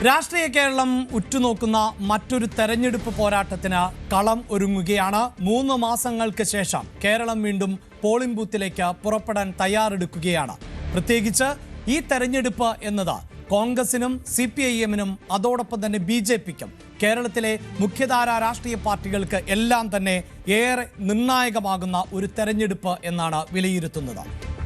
രാഷ്ട്രീയ കേരളം ഉറ്റുനോക്കുന്ന മറ്റൊരു തെരഞ്ഞെടുപ്പ് പോരാട്ടത്തിന് കളം ഒരുങ്ങുകയാണ്. 3 മാസങ്ങൾക്ക് ശേഷം കേരളം വീണ്ടും പോളിംഗ് ബൂത്തിലേക്ക് പുറപ്പെടാൻ തയ്യാറെടുക്കുകയാണ്. പ്രത്യേകിച്ച് ഈ തെരഞ്ഞെടുപ്പ് എന്നത് കോൺഗ്രസിനും CPIM-നും അതോടൊപ്പം തന്നെ BJP-ക്കും കേരളത്തിലെ മുഖ്യധാരാ രാഷ്ട്രീയ പാർട്ടികൾക്ക് എല്ലാം തന്നെ ഏറെ നിർണായകമാകുന്ന ഒരു തെരഞ്ഞെടുപ്പ് എന്നാണ് വിലയിരുത്തുന്നത്.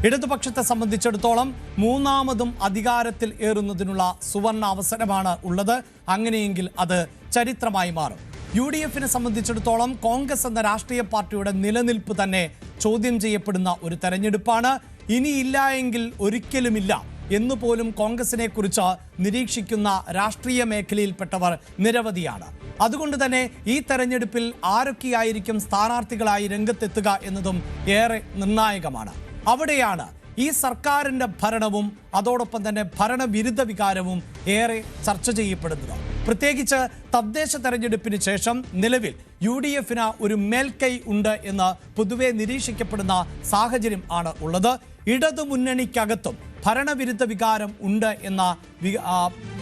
ഇടതുപക്ഷത്തെ സംബന്ധിച്ചിടത്തോളം മൂന്നാമതും അധികാരത്തിൽ ഏറുന്നതിനുള്ള സുവർണ അവസരമാണ് ഉള്ളത്. അങ്ങനെയെങ്കിൽ അത് ചരിത്രമായി മാറും. UDF-നെ സംബന്ധിച്ചിടത്തോളം കോൺഗ്രസ് എന്ന രാഷ്ട്രീയ പാർട്ടിയുടെ നിലനിൽപ്പ് തന്നെ ചോദ്യം ചെയ്യപ്പെടുന്ന ഒരു തെരഞ്ഞെടുപ്പാണ്. ഇനിയില്ല എങ്കിൽ ഒരിക്കലുമില്ല എന്നുപോലും കോൺഗ്രസിനെ കുറിച്ച് നിരീക്ഷിക്കുന്ന രാഷ്ട്രീയ മേഖലയിൽപ്പെട്ടവർ നിരവധിയാണ്. അതുകൊണ്ട് തന്നെ ഈ തെരഞ്ഞെടുപ്പിൽ ആരൊക്കെയായിരിക്കും സ്ഥാനാർത്ഥികളായി രംഗത്തെത്തുക എന്നതും ഏറെ നിർണായകമാണ്. അവിടെയാണ് ഈ സർക്കാരിൻ്റെ ഭരണവും അതോടൊപ്പം തന്നെ ഭരണവിരുദ്ധ വികാരവും ഏറെ ചർച്ച ചെയ്യപ്പെടുന്നത്. പ്രത്യേകിച്ച് തദ്ദേശ തെരഞ്ഞെടുപ്പിന് ശേഷം നിലവിൽ UDF-ന് ഒരു മേൽക്കൈ ഉണ്ട് എന്ന് പൊതുവെ നിരീക്ഷിക്കപ്പെടുന്ന സാഹചര്യം ആണ് ഉള്ളത്. ഇടതുമുന്നണിക്കകത്തും ഭരണവിരുദ്ധ വികാരം ഉണ്ട് എന്ന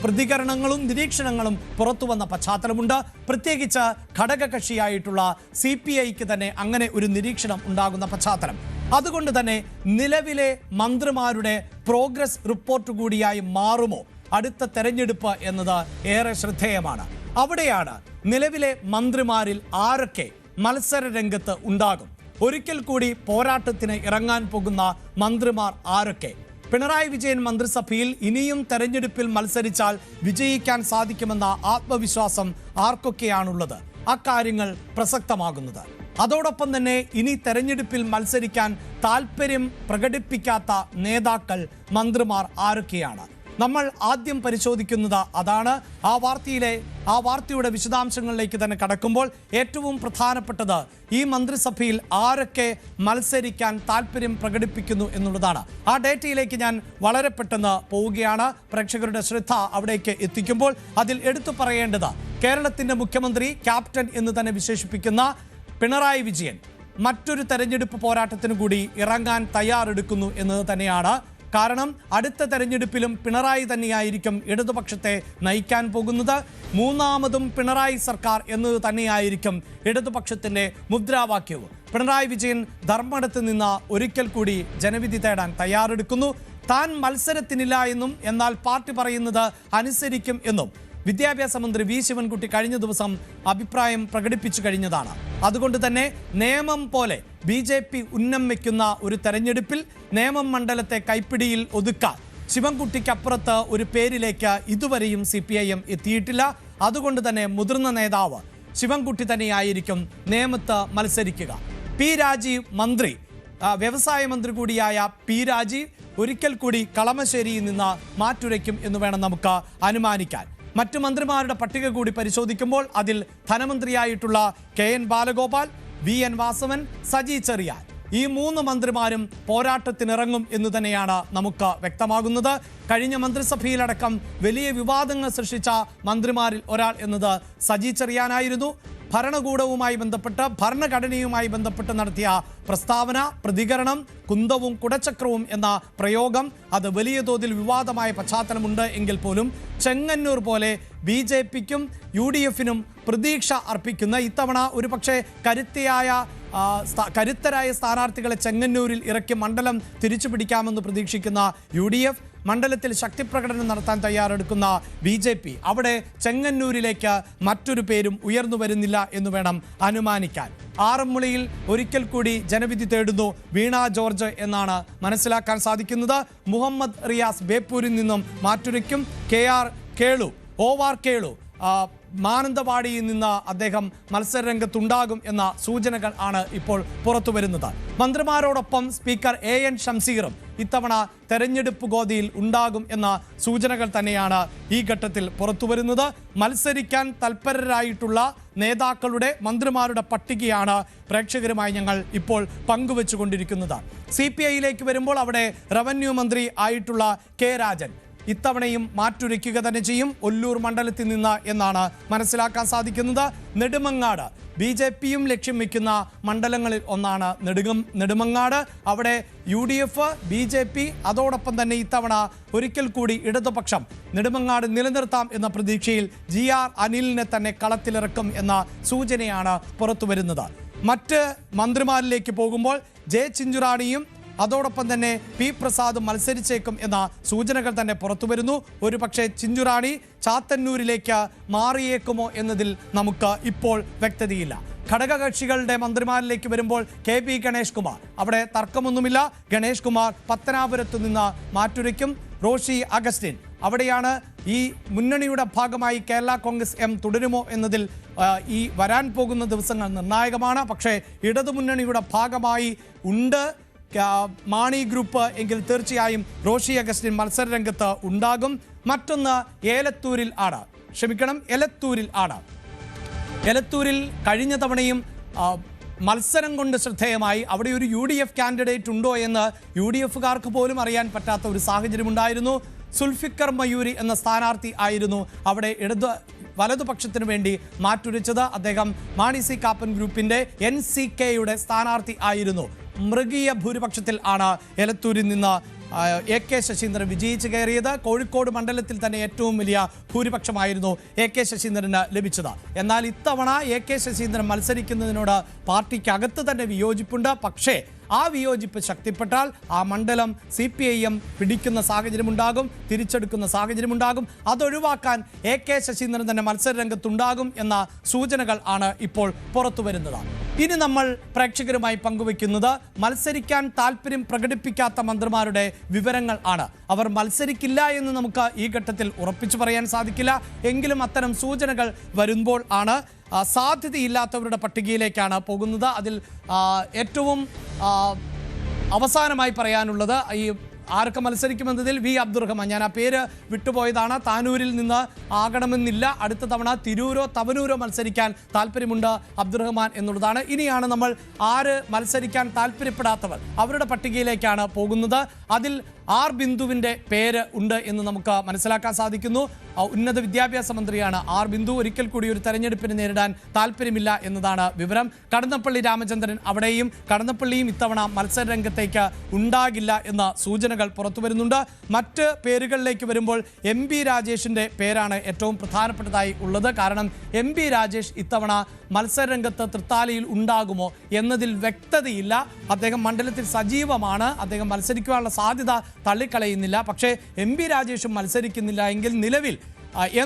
പ്രതികരണങ്ങളും നിരീക്ഷണങ്ങളും പുറത്തു വന്ന പശ്ചാത്തലമുണ്ട്. പ്രത്യേകിച്ച് ഘടകകക്ഷിയായിട്ടുള്ള CPI-ക്ക് തന്നെ അങ്ങനെ ഒരു നിരീക്ഷണം ഉണ്ടാകുന്ന പശ്ചാത്തലം. അതുകൊണ്ട് തന്നെ നിലവിലെ മന്ത്രിമാരുടെ പ്രോഗ്രസ് റിപ്പോർട്ട് കൂടിയായി മാറുമോ അടുത്ത തെരഞ്ഞെടുപ്പ് എന്നത് ഏറെ ശ്രദ്ധേയമാണ്. അവിടെയാണ് നിലവിലെ മന്ത്രിമാരിൽ ആരൊക്കെ മത്സര രംഗത്ത് ഉണ്ടാകും, ഒരിക്കൽ കൂടി പോരാട്ടത്തിന് ഇറങ്ങാൻ പോകുന്ന മന്ത്രിമാർ ആരൊക്കെ, പിണറായി വിജയൻ മന്ത്രിസഭയിൽ ഇനിയും തെരഞ്ഞെടുപ്പിൽ മത്സരിച്ചാൽ വിജയിക്കാൻ സാധിക്കുമെന്ന ആത്മവിശ്വാസം ആർക്കൊക്കെയാണുള്ളത്, അക്കാര്യങ്ങൾ പ്രസക്തമാകുന്നത്. അതോടൊപ്പം തന്നെ ഇനി തെരഞ്ഞെടുപ്പിൽ മത്സരിക്കാൻ താല്പര്യം പ്രകടിപ്പിക്കാത്ത നേതാക്കൾ, മന്ത്രിമാർ ആരൊക്കെയാണ്? നമ്മൾ ആദ്യം പരിശോധിക്കുന്നത് അതാണ്. ആ വാർത്തയുടെ വിശദാംശങ്ങളിലേക്ക് തന്നെ കടക്കുമ്പോൾ ഏറ്റവും പ്രധാനപ്പെട്ടത് ഈ മന്ത്രിസഭയിൽ ആരൊക്കെ മത്സരിക്കാൻ താല്പര്യം പ്രകടിപ്പിക്കുന്നു എന്നുള്ളതാണ്. ആ ഡേറ്റയിലേക്ക് ഞാൻ വളരെ പെട്ടെന്ന് പോവുകയാണ്. പ്രേക്ഷകരുടെ ശ്രദ്ധ അവിടേക്ക് എത്തിക്കുമ്പോൾ അതിൽ എടുത്തു പറയേണ്ടത് കേരളത്തിൻ്റെ മുഖ്യമന്ത്രി, ക്യാപ്റ്റൻ എന്ന് തന്നെ വിശേഷിപ്പിക്കുന്ന പിണറായി വിജയൻ മറ്റൊരു തെരഞ്ഞെടുപ്പ് പോരാട്ടത്തിന് കൂടി ഇറങ്ങാൻ തയ്യാറെടുക്കുന്നു എന്നത് തന്നെയാണ്. കാരണം അടുത്ത തെരഞ്ഞെടുപ്പിലും പിണറായി തന്നെയായിരിക്കും ഇടതുപക്ഷത്തെ നയിക്കാൻ പോകുന്നത്. മൂന്നാമതും പിണറായി സർക്കാർ എന്നത് തന്നെയായിരിക്കും ഇടതുപക്ഷത്തിൻ്റെ മുദ്രാവാക്യവും. പിണറായി വിജയൻ ധർമ്മടത്ത് നിന്ന് ഒരിക്കൽ കൂടി ജനവിധി തേടാൻ തയ്യാറെടുക്കുന്നു. താൻ മത്സരത്തിനില്ല എന്നും എന്നാൽ പാർട്ടി പറയുന്നത് അനുസരിക്കും എന്നും വിദ്യാഭ്യാസ മന്ത്രി V. ശിവൻകുട്ടി കഴിഞ്ഞ ദിവസം അഭിപ്രായം പ്രകടിപ്പിച്ചു കഴിഞ്ഞതാണ്. അതുകൊണ്ട് തന്നെ നിയമം പോലെ BJP ഉന്നം വയ്ക്കുന്ന ഒരു തെരഞ്ഞെടുപ്പിൽ നേമം മണ്ഡലത്തെ കൈപ്പിടിയിൽ ഒതുക്കാൻ ശിവൻകുട്ടിക്കപ്പുറത്ത് ഒരു പേരിലേക്ക് ഇതുവരെയും CPIM എത്തിയിട്ടില്ല. അതുകൊണ്ട് തന്നെ മുതിർന്ന നേതാവ് ശിവൻകുട്ടി തന്നെയായിരിക്കും നേമത്ത് മത്സരിക്കുക. P. രാജീവ് മന്ത്രി, വ്യവസായ മന്ത്രി കൂടിയായ P. രാജീവ് ഒരിക്കൽ കൂടി കളമശ്ശേരിയിൽ നിന്ന് മാറ്റുരയ്ക്കും എന്ന് വേണം നമുക്ക് അനുമാനിക്കാൻ. മറ്റു മന്ത്രിമാരുടെ പട്ടിക കൂടി പരിശോധിക്കുമ്പോൾ അതിൽ ധനമന്ത്രിയായിട്ടുള്ള KN ബാലഗോപാൽ, VN വാസവൻ, സജി ചെറിയാൻ, ഈ 3 മന്ത്രിമാരും പോരാട്ടത്തിനിറങ്ങും എന്ന് തന്നെയാണ് നമുക്ക് വ്യക്തമാകുന്നത്. കഴിഞ്ഞ മന്ത്രിസഭയിലടക്കം വലിയ വിവാദങ്ങൾ സൃഷ്ടിച്ച മന്ത്രിമാരിൽ ഒരാൾ എന്നത് സജി ചെറിയാനായിരുന്നു. ഭരണകൂടവുമായി ബന്ധപ്പെട്ട് ഭരണഘടനയുമായി ബന്ധപ്പെട്ട് നടത്തിയ പ്രസ്താവന, പ്രതികരണം, കുന്തവും കുടച്ചക്രവും എന്ന പ്രയോഗം അത് വലിയ തോതിൽ വിവാദമായ പശ്ചാത്തലമുണ്ട് എങ്കിൽ പോലും ചെങ്ങന്നൂർ പോലെ BJP-ക്കും UDF-നും പ്രതീക്ഷ അർപ്പിക്കുന്ന ഇത്തവണ ഒരു പക്ഷേ കരുത്തരായ സ്ഥാനാർത്ഥികളെ ചെങ്ങന്നൂരിൽ ഇറക്കി മണ്ഡലം തിരിച്ചു പിടിക്കാമെന്ന് പ്രതീക്ഷിക്കുന്ന UDF, മണ്ഡലത്തിൽ ശക്തിപ്രകടനം നടത്താൻ തയ്യാറെടുക്കുന്ന BJP, അവിടെ ചെങ്ങന്നൂരിലേക്ക് മറ്റൊരു പേരും ഉയർന്നു വരുന്നില്ല എന്ന് വേണം അനുമാനിക്കാൻ. ആറന്മുളയിൽ ഒരിക്കൽ കൂടി ജനവിധി തേടുന്നു വീണ ജോർജ് എന്നാണ് മനസ്സിലാക്കാൻ സാധിക്കുന്നത്. മുഹമ്മദ് റിയാസ് ബേപ്പൂരിൽ നിന്നും മാറ്റുരയ്ക്കും. KR കേളു, OR കേളു മാനന്തവാടിയിൽ നിന്ന് അദ്ദേഹം മത്സരരംഗത്തുണ്ടാകും എന്ന സൂചനകൾ ആണ് ഇപ്പോൾ പുറത്തു വരുന്നത്. മന്ത്രിമാരോടൊപ്പം സ്പീക്കർ AN ഷംസീറും ഇത്തവണ തെരഞ്ഞെടുപ്പ് ഗോതിയിൽ ഉണ്ടാകും എന്ന സൂചനകൾ തന്നെയാണ് ഈ ഘട്ടത്തിൽ പുറത്തു വരുന്നത്. മത്സരിക്കാൻ തൽപരരായിട്ടുള്ള നേതാക്കളുടെ, മന്ത്രിമാരുടെ പട്ടികയാണ് പ്രേക്ഷകരുമായി ഞങ്ങൾ ഇപ്പോൾ പങ്കുവെച്ചുകൊണ്ടിരിക്കുന്നത്. CPI-യിലേക്ക് വരുമ്പോൾ അവിടെ റവന്യൂ മന്ത്രി ആയിട്ടുള്ള K. രാജൻ, ഇത്തവണയും മാറ്റുരയ്ക്കുക തന്നെ ചെയ്യും ഒല്ലൂർ മണ്ഡലത്തിൽ നിന്ന് എന്നാണ് മനസ്സിലാക്കാൻ സാധിക്കുന്നത്. നെടുമങ്ങാട് BJPയും ലക്ഷ്യം വയ്ക്കുന്ന മണ്ഡലങ്ങളിൽ ഒന്നാണ് നെടുമങ്ങാട്. അവിടെ UDF, BJP അതോടൊപ്പം തന്നെ ഇത്തവണ ഒരിക്കൽ കൂടി ഇടതുപക്ഷം നെടുമങ്ങാട് നിലനിർത്താം എന്ന പ്രതീക്ഷയിൽ GR അനിലിനെ തന്നെ കളത്തിലിറക്കും എന്ന സൂചനയാണ് പുറത്തുവരുന്നത്. മറ്റ് മന്ത്രിമാരിലേക്ക് പോകുമ്പോൾ J ചിഞ്ചുറാണിയും അതോടൊപ്പം തന്നെ P പ്രസാദ് മത്സരിച്ചേക്കും എന്ന സൂചനകൾ തന്നെ പുറത്തുവരുന്നു. ഒരു പക്ഷേ ചിഞ്ചുറാണി ചാത്തന്നൂരിലേക്ക് മാറിയേക്കുമോ എന്നതിൽ നമുക്ക് ഇപ്പോൾ വ്യക്തതയില്ല. ഘടകകക്ഷികളുടെ മന്ത്രിമാരിലേക്ക് വരുമ്പോൾ KB ഗണേഷ് കുമാർ, അവിടെ തർക്കമൊന്നുമില്ല. ഗണേഷ് കുമാർ പത്തനാപുരത്തു നിന്ന് മാറ്റുരയ്ക്കും. റോഷി അഗസ്റ്റിൻ, അവിടെയാണ് ഈ മുന്നണിയുടെ ഭാഗമായി കേരള കോൺഗ്രസ് M തുടരുമോ എന്നതിൽ ഈ വരാൻ പോകുന്ന ദിവസങ്ങൾ നിർണായകമാണ്. പക്ഷേ ഇടതുമുന്നണിയുടെ ഭാഗമായി ഉണ്ട് മാണി ഗ്രൂപ്പ് എങ്കിൽ തീർച്ചയായും റോഷി അഗസ്റ്റിൻ മത്സരരംഗത്ത് ഉണ്ടാകും. മറ്റൊന്ന് എലത്തൂരിൽ ആണ്. എലത്തൂരിൽ കഴിഞ്ഞ തവണയും മത്സരം കൊണ്ട് ശ്രദ്ധേയമായി അവിടെ ഒരു UDF കാൻഡിഡേറ്റ് ഉണ്ടോ എന്ന് UDFകാർക്ക് പോലും അറിയാൻ പറ്റാത്ത ഒരു സാഹചര്യമുണ്ടായിരുന്നു. സുൽഫിക്കർ മയൂരി എന്ന സ്ഥാനാർത്ഥി ആയിരുന്നു അവിടെ വലതുപക്ഷത്തിനു വേണ്ടി മാറ്റുരച്ചത്. അദ്ദേഹം മാണി സി കാപ്പൻ ഗ്രൂപ്പിന്റെ NCKയുടെ സ്ഥാനാർത്ഥി ആയിരുന്നു. മൃഗീയ ഭൂരിപക്ഷത്തിൽ ആണ് എലത്തൂരിൽ നിന്ന് AK ശശീന്ദ്രൻ വിജയിച്ച് കയറിയത്. കോഴിക്കോട് മണ്ഡലത്തിൽ തന്നെ ഏറ്റവും വലിയ ഭൂരിപക്ഷമായിരുന്നു AK ശശീന്ദ്രന് ലഭിച്ചത്. എന്നാൽ ഇത്തവണ AK ശശീന്ദ്രൻ മത്സരിക്കുന്നതിനോട് പാർട്ടിക്കകത്ത് തന്നെ വിയോജിപ്പുണ്ട്. പക്ഷേ ആ വിയോജിപ്പ് ശക്തിപ്പെട്ടാൽ ആ മണ്ഡലം CPIM പിടിക്കുന്ന സാഹചര്യമുണ്ടാകും, തിരിച്ചെടുക്കുന്ന സാഹചര്യമുണ്ടാകും. അതൊഴിവാക്കാൻ AK ശശീന്ദ്രൻ തന്നെ മത്സരരംഗത്തുണ്ടാകും എന്ന സൂചനകൾ ആണ് ഇപ്പോൾ പുറത്തു വരുന്നത്. ഇനി നമ്മൾ പ്രേക്ഷകരുമായി പങ്കുവെക്കുന്നത് മത്സരിക്കാൻ താല്പര്യം പ്രകടിപ്പിക്കാത്ത മന്ത്രിമാരുടെ വിവരങ്ങൾ ആണ്. അവർ മത്സരിക്കില്ല എന്ന് നമുക്ക് ഈ ഘട്ടത്തിൽ ഉറപ്പിച്ചു പറയാൻ സാധിക്കില്ല. എങ്കിലും അത്തരം സൂചനകൾ വരുമ്പോൾ ആണ് സാധ്യതയില്ലാത്തവരുടെ പട്ടികയിലേക്കാണ് പോകുന്നത്. അതിൽ ഏറ്റവും അവസാനമായി പറയാനുള്ളത് ഈ ആർക്ക് മത്സരിക്കുമെന്നതിൽ V അബ്ദുറഹ്മാൻ, ഞാൻ ആ പേര് വിട്ടുപോയതാണ്. താനൂരിൽ നിന്ന് ആകണമെന്നില്ല, അടുത്ത തവണ തിരൂരോ തവനൂരോ മത്സരിക്കാൻ താല്പര്യമുണ്ട് അബ്ദുറഹ്മാൻ എന്നുള്ളതാണ്. ഇനിയാണ് നമ്മൾ ആര് മത്സരിക്കാൻ താല്പര്യപ്പെടാത്തവർ അവരുടെ പട്ടികയിലേക്കാണ് പോകുന്നത്. അതിൽ R ബിന്ദുവിൻ്റെ പേര് ഉണ്ട് എന്ന് നമുക്ക് മനസ്സിലാക്കാൻ സാധിക്കുന്നു. ഉന്നത വിദ്യാഭ്യാസ മന്ത്രിയാണ് R ബിന്ദു. ഒരിക്കൽ കൂടി ഒരു തെരഞ്ഞെടുപ്പിന് നേരിടാൻ താല്പര്യമില്ല എന്നതാണ് വിവരം. കടന്നപ്പള്ളി രാമചന്ദ്രൻ, അവിടെയും കടന്നപ്പള്ളിയും ഇത്തവണ മത്സരരംഗത്തേക്ക് ഉണ്ടാകില്ല എന്ന സൂചനകൾ പുറത്തു വരുന്നുണ്ട്. മറ്റ് പേരുകളിലേക്ക് വരുമ്പോൾ MP രാജേഷിൻ്റെ പേരാണ് ഏറ്റവും പ്രധാനപ്പെട്ടതായി ഉള്ളത്. കാരണം MP രാജേഷ് ഇത്തവണ മത്സരരംഗത്ത് തൃത്താലയിൽ ഉണ്ടാകുമോ എന്നതിൽ വ്യക്തതയില്ല. അദ്ദേഹം മണ്ഡലത്തിൽ സജീവമാണ്, അദ്ദേഹം മത്സരിക്കുവാനുള്ള സാധ്യത തള്ളിക്കളയുന്നില്ല. പക്ഷേ MP രാജേഷും മത്സരിക്കുന്നില്ല എങ്കിൽ നിലവിൽ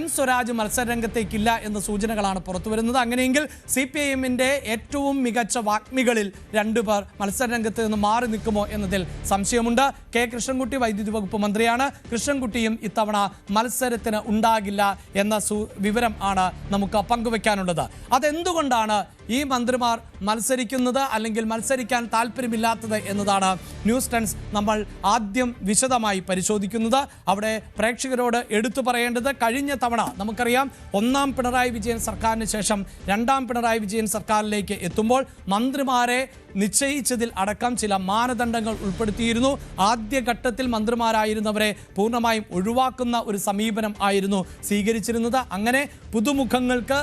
M സ്വരാജ് മത്സരരംഗത്തേക്കില്ല എന്ന സൂചനകളാണ് പുറത്തു വരുന്നത്. അങ്ങനെയെങ്കിൽ CPIMന്റെ ഏറ്റവും മികച്ച വാഗ്മികളിൽ രണ്ടുപേർ മത്സരരംഗത്ത് നിന്ന് മാറി നിൽക്കുമോ എന്നതിൽ സംശയമുണ്ട്. K കൃഷ്ണൻകുട്ടി വൈദ്യുതി വകുപ്പ് മന്ത്രിയാണ്. കൃഷ്ണൻകുട്ടിയും ഇത്തവണ മത്സരത്തിന് ഉണ്ടാകില്ല എന്ന വിവരം ആണ് നമുക്ക് പങ്കുവെക്കാനുള്ളത്. അതെന്തുകൊണ്ടാണ് ഈ മന്ത്രിമാർ മത്സരിക്കുന്നത് അല്ലെങ്കിൽ മത്സരിക്കാൻ താല്പര്യമില്ലാത്തത് എന്നതാണ് ന്യൂസ് ടെൻസ് നമ്മൾ ആദ്യം വിശദമായി പരിശോധിക്കുന്നത്. അവിടെ പ്രേക്ഷകരോട് എടുത്തു പറയേണ്ടത്, കഴിഞ്ഞ തവണ നമുക്കറിയാം ഒന്നാം പിണറായി വിജയൻ സർക്കാരിന് ശേഷം രണ്ടാം പിണറായി വിജയൻ സർക്കാരിലേക്ക് എത്തുമ്പോൾ മന്ത്രിമാരെ നിശ്ചയിച്ചതിൽ അടക്കം ചില മാനദണ്ഡങ്ങൾ ഉൾപ്പെടുത്തിയിരുന്നു. ആദ്യഘട്ടത്തിൽ മന്ത്രിമാരായിരുന്നവരെ പൂർണ്ണമായും ഒഴിവാക്കുന്ന ഒരു സമീപനം ആയിരുന്നു സ്വീകരിച്ചിരുന്നത്. അങ്ങനെ പുതുമുഖങ്ങൾക്ക്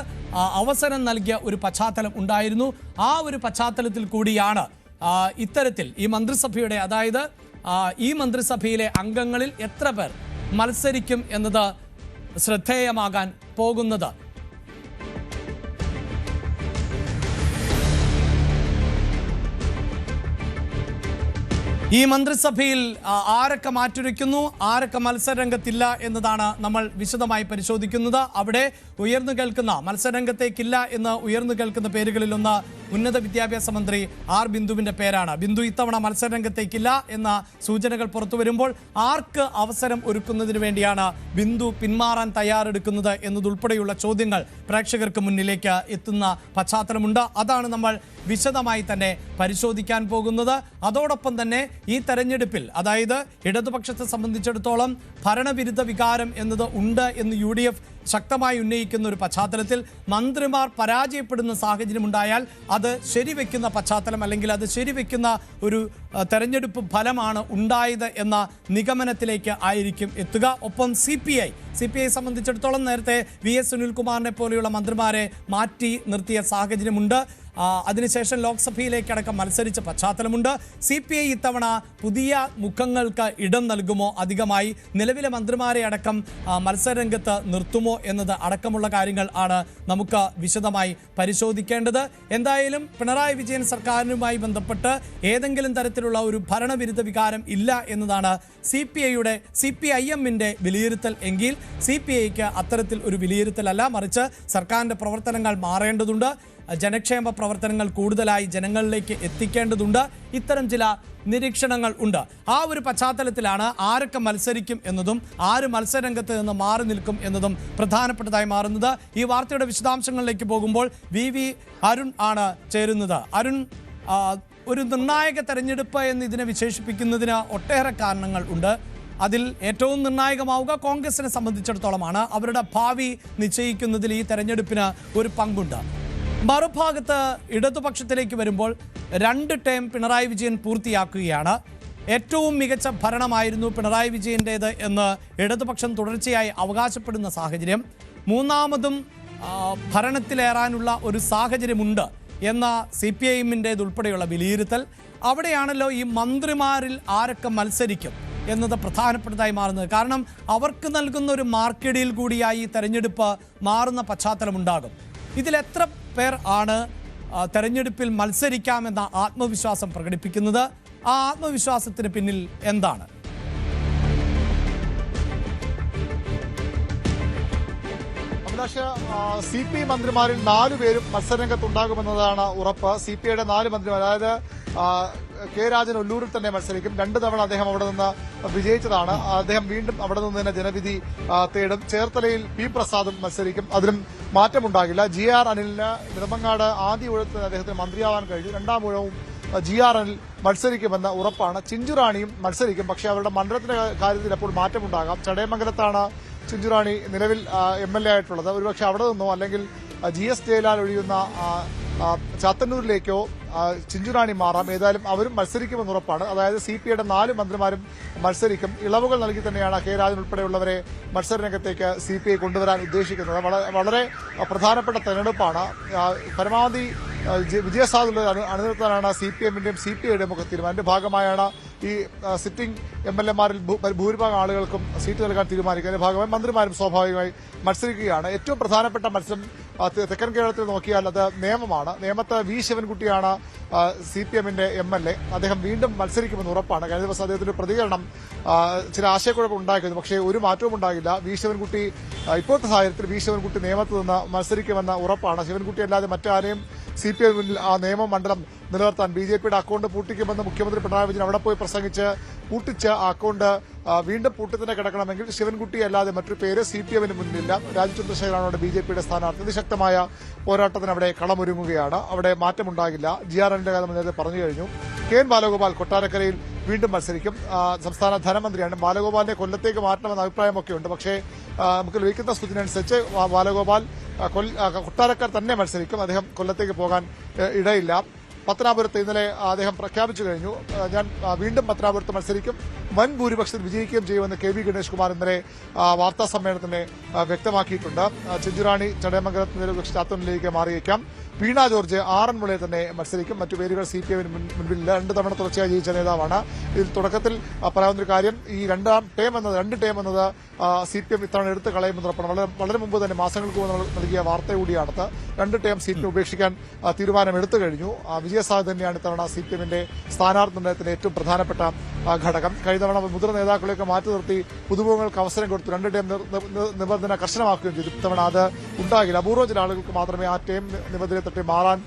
അവസരം നൽകിയ ഒരു പശ്ചാത്തലം ഉണ്ടായിരുന്നു. ആ ഒരു പശ്ചാത്തലത്തിൽ കൂടിയാണ് ഇത്തരത്തിൽ ഈ മന്ത്രിസഭയുടെ, അതായത് ഈ മന്ത്രിസഭയിലെ അംഗങ്ങളിൽ എത്ര പേർ മത്സരിക്കും എന്നത് ശ്രദ്ധേയമാകാൻ പോകുന്നത്. ഈ മന്ത്രിസഭയിൽ ആരൊക്കെ മാറ്റുരയ്ക്കുന്നു, ആരൊക്കെ മത്സരരംഗത്തില്ല എന്നതാണ് നമ്മൾ വിശദമായി പരിശോധിക്കുന്നത്. അവിടെ ഉയർന്നു കേൾക്കുന്ന മത്സരരംഗത്തേക്കില്ല എന്ന് ഉയർന്നു കേൾക്കുന്ന പേരുകളിലൊന്ന് ഉന്നത വിദ്യാഭ്യാസ മന്ത്രി R ബിന്ദുവിൻ്റെ പേരാണ്. ബിന്ദു ഇത്തവണ മത്സരരംഗത്തേക്കില്ല എന്ന സൂചനകൾ പുറത്തു വരുമ്പോൾ ആർക്ക് അവസരം ഒരുക്കുന്നതിന് വേണ്ടിയാണ് ബിന്ദു പിന്മാറാൻ തയ്യാറെടുക്കുന്നത് എന്നതുൾപ്പെടെയുള്ള ചോദ്യങ്ങൾ പ്രേക്ഷകർക്ക് മുന്നിലേക്ക് എത്തുന്ന പശ്ചാത്തലമുണ്ട്. അതാണ് നമ്മൾ വിശദമായി തന്നെ പരിശോധിക്കാൻ പോകുന്നത്. അതോടൊപ്പം തന്നെ ഈ തെരഞ്ഞെടുപ്പിൽ, അതായത് ഇടതുപക്ഷത്തെ സംബന്ധിച്ചിടത്തോളം ഭരണവിരുദ്ധ വികാരം എന്നത് ഉണ്ട് എന്ന് UDF ശക്തമായി ഉന്നയിക്കുന്ന ഒരു പശ്ചാത്തലത്തിൽ മന്ത്രിമാർ പരാജയപ്പെടുന്ന സാഹചര്യമുണ്ടായാൽ അത് ശരിവെക്കുന്ന പശ്ചാത്തലം അല്ലെങ്കിൽ അത് ശരിവെക്കുന്ന ഒരു തെരഞ്ഞെടുപ്പ് ഫലമാണ് ഉണ്ടായത് എന്ന നിഗമനത്തിലേക്ക് ആയിരിക്കും എത്തുക. ഒപ്പം സി പി ഐ സംബന്ധിച്ചിടത്തോളം നേരത്തെ VS സുനിൽകുമാറിനെ പോലെയുള്ള മന്ത്രിമാരെ മാറ്റി നിർത്തിയ സാഹചര്യമുണ്ട്. അതിനുശേഷം ലോക്സഭയിലേക്കടക്കം മത്സരിച്ച പശ്ചാത്തലമുണ്ട്. CPI ഇത്തവണ പുതിയ മുഖങ്ങൾക്ക് ഇടം നൽകുമോ, അധികമായി നിലവിലെ മന്ത്രിമാരെ അടക്കം മത്സരരംഗത്ത് നിർത്തുമോ എന്നത് അടക്കമുള്ള കാര്യങ്ങൾ ആണ് നമുക്ക് വിശദമായി പരിശോധിക്കേണ്ടത്. എന്തായാലും പിണറായി വിജയൻ സർക്കാരിനുമായി ബന്ധപ്പെട്ട് ഏതെങ്കിലും തരത്തിലുള്ള ഒരു ഭരണവിരുദ്ധ വികാരം ഇല്ല എന്നതാണ് CPIM-ന്റെ വിലയിരുത്തൽ എങ്കിൽ CPIക്ക് അത്തരത്തിൽ ഒരു വിലയിരുത്തലല്ല, മറിച്ച് സർക്കാരിൻ്റെ പ്രവർത്തനങ്ങൾ മാറേണ്ടതുണ്ട്. ജനക്ഷേമ പ്രവർത്തനങ്ങൾ കൂടുതലായി ജനങ്ങളിലേക്ക് എത്തിക്കേണ്ടതുണ്ട്. ഇത്തരം ചില നിരീക്ഷണങ്ങൾ ഉണ്ട്. ആ ഒരു പശ്ചാത്തലത്തിലാണ് ആരൊക്കെ മത്സരിക്കും എന്നതും ആര് മത്സരരംഗത്ത് നിന്ന് മാറി നിൽക്കും എന്നതും പ്രധാനപ്പെട്ടതായി മാറുന്നത്. ഈ വാർത്തയുടെ വിശദാംശങ്ങളിലേക്ക് പോകുമ്പോൾ VV അരുൺ ആണ് ചേരുന്നത്. അരുൺ, ഒരു നിർണായക തെരഞ്ഞെടുപ്പ് എന്ന് ഇതിനെ വിശേഷിപ്പിക്കുന്നതിന് ഒട്ടേറെ കാരണങ്ങൾ ഉണ്ട്. അതിൽ ഏറ്റവും നിർണായകമാവുക കോൺഗ്രസിനെ സംബന്ധിച്ചിടത്തോളമാണ്. അവരുടെ ഭാവി നിശ്ചയിക്കുന്നതിൽ ഈ തെരഞ്ഞെടുപ്പിന് ഒരു പങ്കുണ്ട്. മറുഭാഗത്ത് ഇടതുപക്ഷത്തിലേക്ക് വരുമ്പോൾ 2 ടേം പിണറായി വിജയൻ പൂർത്തിയാക്കുകയാണ്. ഏറ്റവും മികച്ച ഭരണമായിരുന്നു പിണറായി വിജയൻ്റേത് എന്ന് ഇടതുപക്ഷം തുടർച്ചയായി അവകാശപ്പെടുന്ന സാഹചര്യം. മൂന്നാമതും ഭരണത്തിലേറാനുള്ള ഒരു സാഹചര്യമുണ്ട് എന്ന CPIM-ൻ്റേതുൾപ്പെടെയുള്ള വിലയിരുത്തൽ. അവിടെയാണല്ലോ ഈ മന്ത്രിമാരിൽ ആരൊക്കെ മത്സരിക്കും എന്നത് പ്രധാനപ്പെട്ടതായി മാറുന്നത്. കാരണം അവർക്ക് നൽകുന്ന ഒരു മാർക്കറ്റിൽ കൂടിയായി തെരഞ്ഞെടുപ്പ് മാറുന്ന പശ്ചാത്തലമുണ്ടാകും. ഇതിലെത്ര പേർ ആണ് തെരഞ്ഞെടുപ്പിൽ മത്സരിക്കാമെന്ന ആത്മവിശ്വാസം പ്രകടിപ്പിക്കുന്നത്? ആ ആത്മവിശ്വാസത്തിന് പിന്നിൽ എന്താണ്? CPI മന്ത്രിമാരിൽ 4 പേരും മത്സരരംഗത്തുണ്ടാകുമെന്നതാണ് ഉറപ്പ്. CPIയുടെ 4 മന്ത്രിമാർ, അതായത് കെ രാജൻ ഒല്ലൂരിൽ തന്നെ മത്സരിക്കും. 2 തവണ അദ്ദേഹം അവിടെ നിന്ന് വിജയിച്ചതാണ്. അദ്ദേഹം വീണ്ടും അവിടെ നിന്ന് തന്നെ ജനവിധി തേടും. ചേർത്തലയിൽ P പ്രസാദും മത്സരിക്കും. അതിലും മാറ്റമുണ്ടാകില്ല. GR അനിലിന് നെടുമങ്ങാട് ആദ്യ ഊഴത്തിന് അദ്ദേഹത്തിന് മന്ത്രിയാവാൻ കഴിഞ്ഞു. 2ാം ഊഴവും GR അനിൽ മത്സരിക്കുമെന്ന് ഉറപ്പാണ്. ചിഞ്ചുറാണിയും മത്സരിക്കും. പക്ഷേ അവരുടെ മണ്ഡലത്തിന്റെ കാര്യത്തിൽ അപ്പോൾ മാറ്റമുണ്ടാകാം. ചടയമംഗലത്താണ് ചിഞ്ചുറാണി നിലവിൽ MLA ആയിട്ടുള്ളത്. ഒരുപക്ഷെ അവിടെ നിന്നോ അല്ലെങ്കിൽ GS ജയലാൽ ഒഴിയുന്ന ചാത്തന്നൂരിലേക്കോ ചിഞ്ചുറാണി മാറാം. ഏതായാലും അവരും മത്സരിക്കുമെന്ന് ഉറപ്പാണ്. അതായത് CPIയുടെ 4 മന്ത്രിമാരും മത്സരിക്കും. ഇളവുകൾ നൽകി തന്നെയാണ് കെ രാജൻ ഉൾപ്പെടെയുള്ളവരെ മത്സരരംഗത്തേക്ക് CPI കൊണ്ടുവരാൻ ഉദ്ദേശിക്കുന്നത്. വളരെ പ്രധാനപ്പെട്ട തെരഞ്ഞെടുപ്പാണ്. പരമാവധി വിജയസാധ്യത അണിനിർത്താനാണ് CPM-ന്റെയും CPIയുടെയും ഒക്കെ തീരുമാനം. അതിന്റെ ഭാഗമായാണ് ഈ സിറ്റിംഗ് MLA-മാരിൽ ഭൂരിഭാഗം ആളുകൾക്കും സീറ്റ് നൽകാൻ തീരുമാനിക്കുക. അതിന്റെ ഭാഗമായി മന്ത്രിമാരും സ്വാഭാവികമായി മത്സരിക്കുകയാണ്. ഏറ്റവും പ്രധാനപ്പെട്ട മത്സരം തെക്കൻ കേരളത്തിൽ നോക്കിയാൽ അത് നേമമാണ്. നേമത്ത് V ശിവൻകുട്ടിയാണ് CPM-ന്റെ MLA. അദ്ദേഹം വീണ്ടും മത്സരിക്കുമെന്ന് ഉറപ്പാണ്. കഴിഞ്ഞ ദിവസം അദ്ദേഹത്തിന്റെ പ്രതികരണം ചില ആശയക്കുഴപ്പം ഉണ്ടാക്കിയത്. പക്ഷേ ഒരു മാറ്റവും ഉണ്ടാകില്ല. V ശിവൻകുട്ടി ഇപ്പോഴത്തെ സാഹചര്യത്തിൽ V ശിവൻകുട്ടി നേമത്ത് നിന്ന് മത്സരിക്കുമെന്ന് ഉറപ്പാണ്. ശിവൻകുട്ടി അല്ലാതെ മറ്റാരെയും CPI ആ നിയമമണ്ഡലം നിലനിർത്താൻ BJPയുടെ അക്കൗണ്ട് പൂട്ടിക്കുമെന്ന് മുഖ്യമന്ത്രി പിണറായി വിജയൻ അവിടെ പോയി പ്രസംഗിച്ച് പൂട്ടിച്ച അക്കൗണ്ട് വീണ്ടും പൂട്ടി തന്നെ കിടക്കണമെങ്കിൽ ശിവൻകുട്ടി അല്ലാതെ മറ്റൊരു പേര് CPM-ന് മുന്നിലില്ല. രാജീവ് ചന്ദ്രശേഖരാണ് അവിടെ BJPയുടെ സ്ഥാനാർത്ഥി. അതിശക്തമായ പോരാട്ടത്തിന് അവിടെ കളമൊരുങ്ങുകയാണ്. അവിടെ മാറ്റമുണ്ടാകില്ല. GR അനിലിന്റെ കാര്യം നേരത്തെ പറഞ്ഞു കഴിഞ്ഞു. KN ബാലഗോപാൽ കൊട്ടാരക്കരയിൽ വീണ്ടും മത്സരിക്കും. സംസ്ഥാന ധനമന്ത്രിയാണ്. ബാലഗോപാലിനെ കൊല്ലത്തേക്ക് മാറ്റണമെന്ന അഭിപ്രായമൊക്കെ ഉണ്ട്. പക്ഷേ നമുക്ക് ലഭിക്കുന്ന സൂചന അനുസരിച്ച് ബാലഗോപാൽ കൊട്ടാരക്കര തന്നെ മത്സരിക്കും. അദ്ദേഹം കൊല്ലത്തേക്ക് പോകാൻ ഇടയില്ല. പത്തനാപുരത്ത് ഇന്നലെ അദ്ദേഹം പ്രഖ്യാപിച്ചു കഴിഞ്ഞു, ഞാൻ വീണ്ടും പത്തനാപുരത്ത് മത്സരിക്കും, വൻ ഭൂരിപക്ഷത്തിൽ വിജയിക്കുകയും ചെയ്യുമെന്ന് KV ഗണേഷ് കുമാർ ഇന്നലെ വാർത്താ സമ്മേളനത്തിന് വ്യക്തമാക്കിയിട്ടുണ്ട്. ചിഞ്ചുറാണി ചടയമംഗലത്ത് ചാത്തൂരിലേക്ക് മാറിയേക്കാം. വീണ ജോർജ് ആറന്മുളയിൽ തന്നെ മത്സരിക്കും. മറ്റു പേരുകൾ CPI-ന് മുൻപിലില്ല. 2 തവണ തുടർച്ചയായി ജയിച്ച നേതാവാണ്. ഇതിൽ തുടക്കത്തിൽ പറയാവുന്ന ഒരു കാര്യം, ഈ 2 ടേം എന്നത് CPM ഇത്തവണ എടുത്ത് കളയുമെന്ന് ഉറപ്പാണ്. വളരെ മുമ്പ് തന്നെ മാസങ്ങൾക്ക് മുമ്പ് നൽകിയ വാർത്ത കൂടിയാണത്. 2 ടേം CPM ഉപേക്ഷിക്കാൻ തീരുമാനമെടുത്തു കഴിഞ്ഞു. വിജയസാധ്യത തന്നെയാണ് ഇത്തവണ CPM-ന്റെ സ്ഥാനാർത്ഥി നിർണ്ണയത്തിന്റെ ഏറ്റവും പ്രധാനപ്പെട്ട ഘടകം. കഴിഞ്ഞ തവണ മുതിർന്ന നേതാക്കളെയൊക്കെ മാറ്റി നിർത്തി പുതുമുഖങ്ങൾക്ക് അവസരം കൊടുത്തു. 2 ടേം നിബന്ധന കർശനമാക്കുകയും ചെയ്തു. ഇത്തവണ അത് ഉണ്ടാകില്ല. അപൂർവ ചില ആളുകൾക്ക് മാത്രമേ ആ ടേം നിബന്ധനയെ തട്ടി മാറാൻ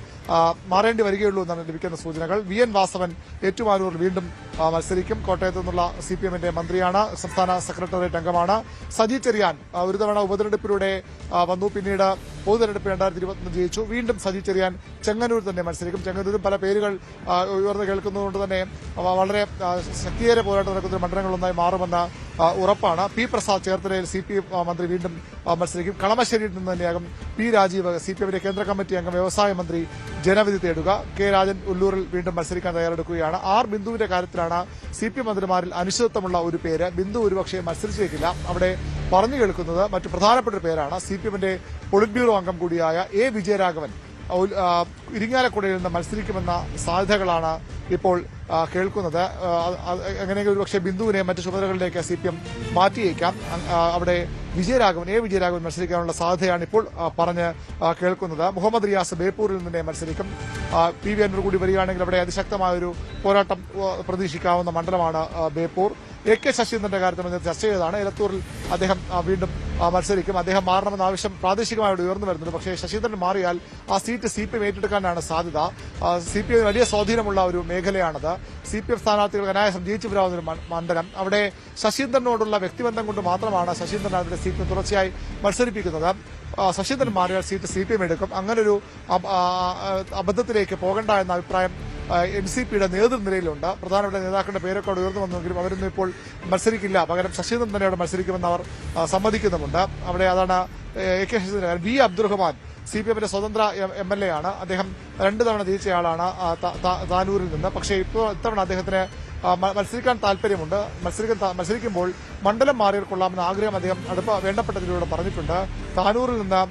മാറേണ്ടി വരികയുള്ളൂ എന്നാണ് ലഭിക്കുന്ന സൂചനകൾ. VN വാസവൻ ഏറ്റുമാനൂർ വീണ്ടും മത്സരിക്കും. കോട്ടയത്തു നിന്നുള്ള CPM-ന്റെ മന്ത്രിയാണ്, സംസ്ഥാന സെക്രട്ടേറിയറ്റ് അംഗമാണ്. സജി ചെറിയാൻ ഒരു തവണ ഉപതെരഞ്ഞെടുപ്പിലൂടെ വന്നു, പിന്നീട് പൊതുതെരഞ്ഞെടുപ്പ് 2021 ജയിച്ചു. വീണ്ടും സജി ചെറിയാൻ ചെങ്ങന്നൂർ തന്നെ മത്സരിക്കും. ചെങ്ങന്നൂരും പല പേരുകൾ ഉയർന്നു കേൾക്കുന്നതുകൊണ്ട് തന്നെ വളരെ ശക്തിയേറെ പോരാട്ടം നടക്കുന്ന മണ്ഡലങ്ങളൊന്നായി മാറുമെന്ന് ഉറപ്പാണ്. P. പ്രസാദ് ചേർത്തലയിൽ CPM മന്ത്രി വീണ്ടും മത്സരിക്കും. കളമശ്ശേരിയിൽ നിന്ന് തന്നെയാകും P. രാജീവ് CPM-ന്റെ കേന്ദ്ര കമ്മിറ്റി അംഗം വ്യവസായ മന്ത്രി ജനവിധി തേടുക. K. രാജൻ ഉള്ളൂരിൽ വീണ്ടും മത്സരിക്കാൻ തയ്യാറെടുക്കുകയാണ്. R. ബിന്ദുവിന്റെ കാര്യത്തിലാണ് CPM മന്ത്രിമാരിൽ അനിശ്ചിതത്വമുള്ള ഒരു പേര്. ബിന്ദു ഒരുപക്ഷെ മത്സരിച്ചേക്കില്ല. അവിടെ പറഞ്ഞു കേൾക്കുന്നത് മറ്റു പ്രധാനപ്പെട്ട ഒരു പേരാണ്. CPM-ന്റെ പൊളിറ്റ് ബ്യൂറോ അംഗം കൂടിയായ A. വിജയരാഘവൻ ഇരിങ്ങാലക്കുടയിൽ നിന്ന് മത്സരിക്കുമെന്ന സാധ്യതകളാണ് ഇപ്പോൾ കേൾക്കുന്നത്. അങ്ങനെയെങ്കിൽ ഒരുപക്ഷെ ബിന്ദുവിനെ മറ്റ് ചുമതലകളിലേക്ക് CPM മാറ്റിയേക്കാം. അവിടെ A. വിജയരാഘവൻ മത്സരിക്കാനുള്ള സാധ്യതയാണ് ഇപ്പോൾ പറഞ്ഞ് കേൾക്കുന്നത്. മുഹമ്മദ് റിയാസ് ബേപ്പൂരിൽ നിന്ന് മത്സരിക്കും. PV അൻവർ കൂടി വരികയാണെങ്കിൽ അവിടെ അതിശക്തമായൊരു പോരാട്ടം പ്രതീക്ഷിക്കാവുന്ന മണ്ഡലമാണ് ബേപ്പൂർ. AK ശശീന്ദ്രന്റെ കാര്യത്തിൽ ചർച്ച ചെയ്തതാണ്. എലത്തൂരിൽ അദ്ദേഹം വീണ്ടും മത്സരിക്കും. അദ്ദേഹം മാറണമെന്ന ആവശ്യം പ്രാദേശികമായി ഉയർന്നു വരുന്നുണ്ട്. പക്ഷേ ശശീന്ദ്രൻ മാറിയാൽ ആ സീറ്റ് CPM ഏറ്റെടുക്കാനാണ് സാധ്യത. CPM വലിയ സ്വാധീനമുള്ള ഒരു മേഖലയാണത്. CPM സ്ഥാനാർത്ഥികൾ അനായാസം ജയിച്ചു വരാവുന്ന ഒരു മണ്ഡലം. അവിടെ ശശീന്ദ്രനോടുള്ള വ്യക്തിബന്ധം കൊണ്ട് മാത്രമാണ് ശശീന്ദ്രൻ അതിന്റെ സീറ്റ് തുടർച്ചയായി മത്സരിപ്പിക്കുന്നത്. ശശീന്ദ്രൻ മാറിയാൽ സീറ്റ് CPM എടുക്കും. അങ്ങനൊരു അബദ്ധത്തിലേക്ക് പോകണ്ട എന്ന അഭിപ്രായം NCPയുടെ നേതൃനിരയിലുണ്ട്. പ്രധാനപ്പെട്ട നേതാക്കളുടെ പേരൊക്കെ അവിടെ ഉയർന്നു വന്നെങ്കിലും അവരൊന്നും ഇപ്പോൾ മത്സരിക്കില്ല. പകരം ശശീന്ദ്രൻ തന്നെ അവിടെ മത്സരിക്കുമെന്ന് അവർ സമ്മതിക്കുന്നുമുണ്ട്. അവിടെ അതാണ് AK ശശീന്ദ്രൻ. V. അബ്ദുറഹ്മാൻ CPM-ന്റെ സ്വതന്ത്ര MLA ആണ്. അദ്ദേഹം 2 തവണ ജയിച്ചയാളാണ് താനൂരിൽ നിന്ന്. പക്ഷേ ഇത്തവണ അദ്ദേഹത്തിന് മത്സരിക്കാൻ താല്പര്യമുണ്ട്. മത്സരിക്കുമ്പോൾ മണ്ഡലം മാറിയാൽ കൊള്ളാമെന്ന ആഗ്രഹം അദ്ദേഹം വേണ്ടപ്പെട്ടതിലൂടെ പറഞ്ഞിട്ടുണ്ട്. താനൂരിൽ നിന്ന്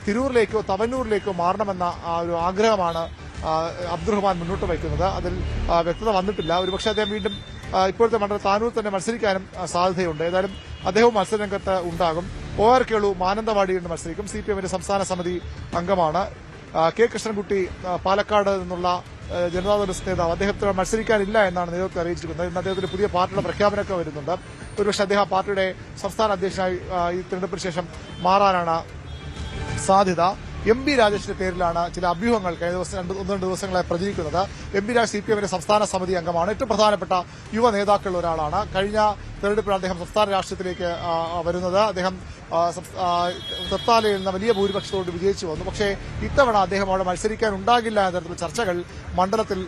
തിരൂരിലേക്കോ തവന്നൂരിലേക്കോ മാറണമെന്ന ഒരു ആഗ്രഹമാണ് അബ്ദുറഹ്മാൻ മുന്നോട്ട് വയ്ക്കുന്നത്. അതിൽ വ്യക്തത വന്നിട്ടില്ല. ഒരുപക്ഷെ അദ്ദേഹം വീണ്ടും ഇപ്പോഴത്തെ മണ്ഡലം താനൂർ തന്നെ മത്സരിക്കാനും സാധ്യതയുണ്ട്. ഏതായാലും അദ്ദേഹവും മത്സരരംഗത്ത് ഉണ്ടാകും. OR കേളു മാനന്തവാടിയിൽ നിന്ന് മത്സരിക്കും. CPM-ന്റെ സംസ്ഥാന സമിതി അംഗമാണ്. K. കൃഷ്ണൻകുട്ടി പാലക്കാട് നിന്നുള്ള ജനതാദൾ നേതാവ്, അദ്ദേഹത്തിന് മത്സരിക്കാനില്ല എന്നാണ് നേതൃത്വം അറിയിച്ചിരിക്കുന്നത്. ഇന്ന് അദ്ദേഹത്തിന് പുതിയ പാർട്ടിയുടെ പ്രഖ്യാപനമൊക്കെ വരുന്നുണ്ട്. ഒരുപക്ഷെ അദ്ദേഹം പാർട്ടിയുടെ സംസ്ഥാന അധ്യക്ഷനായി ഈ തെരഞ്ഞെടുപ്പിന് ശേഷം മാറാനാണ് സാധ്യത. MB രാജേഷിന്റെ പേരിലാണ് ചില അഭ്യൂഹങ്ങൾ കഴിഞ്ഞ ദിവസം 1-2 ദിവസങ്ങളായി പ്രചരിക്കുന്നത്. MB രാജ് CPM-ന്റെ സംസ്ഥാന സമിതി അംഗമാണ്. ഏറ്റവും പ്രധാനപ്പെട്ട യുവ നേതാക്കളിൽ ഒരാളാണ്. കഴിഞ്ഞ തെരഞ്ഞെടുപ്പിൽ അദ്ദേഹം സംസ്ഥാന രാഷ്ട്രീയത്തിലേക്ക് വരുന്നത്. അദ്ദേഹം തൃത്താലയിൽ നിന്ന് വലിയ ഭൂരിപക്ഷത്തോട് വിജയിച്ചു വന്നു. പക്ഷേ ഇത്തവണ അദ്ദേഹം അവിടെ മത്സരിക്കാൻ ഉണ്ടാകില്ല എന്ന തരത്തിലുള്ള ചർച്ചകൾ മണ്ഡലത്തിൽ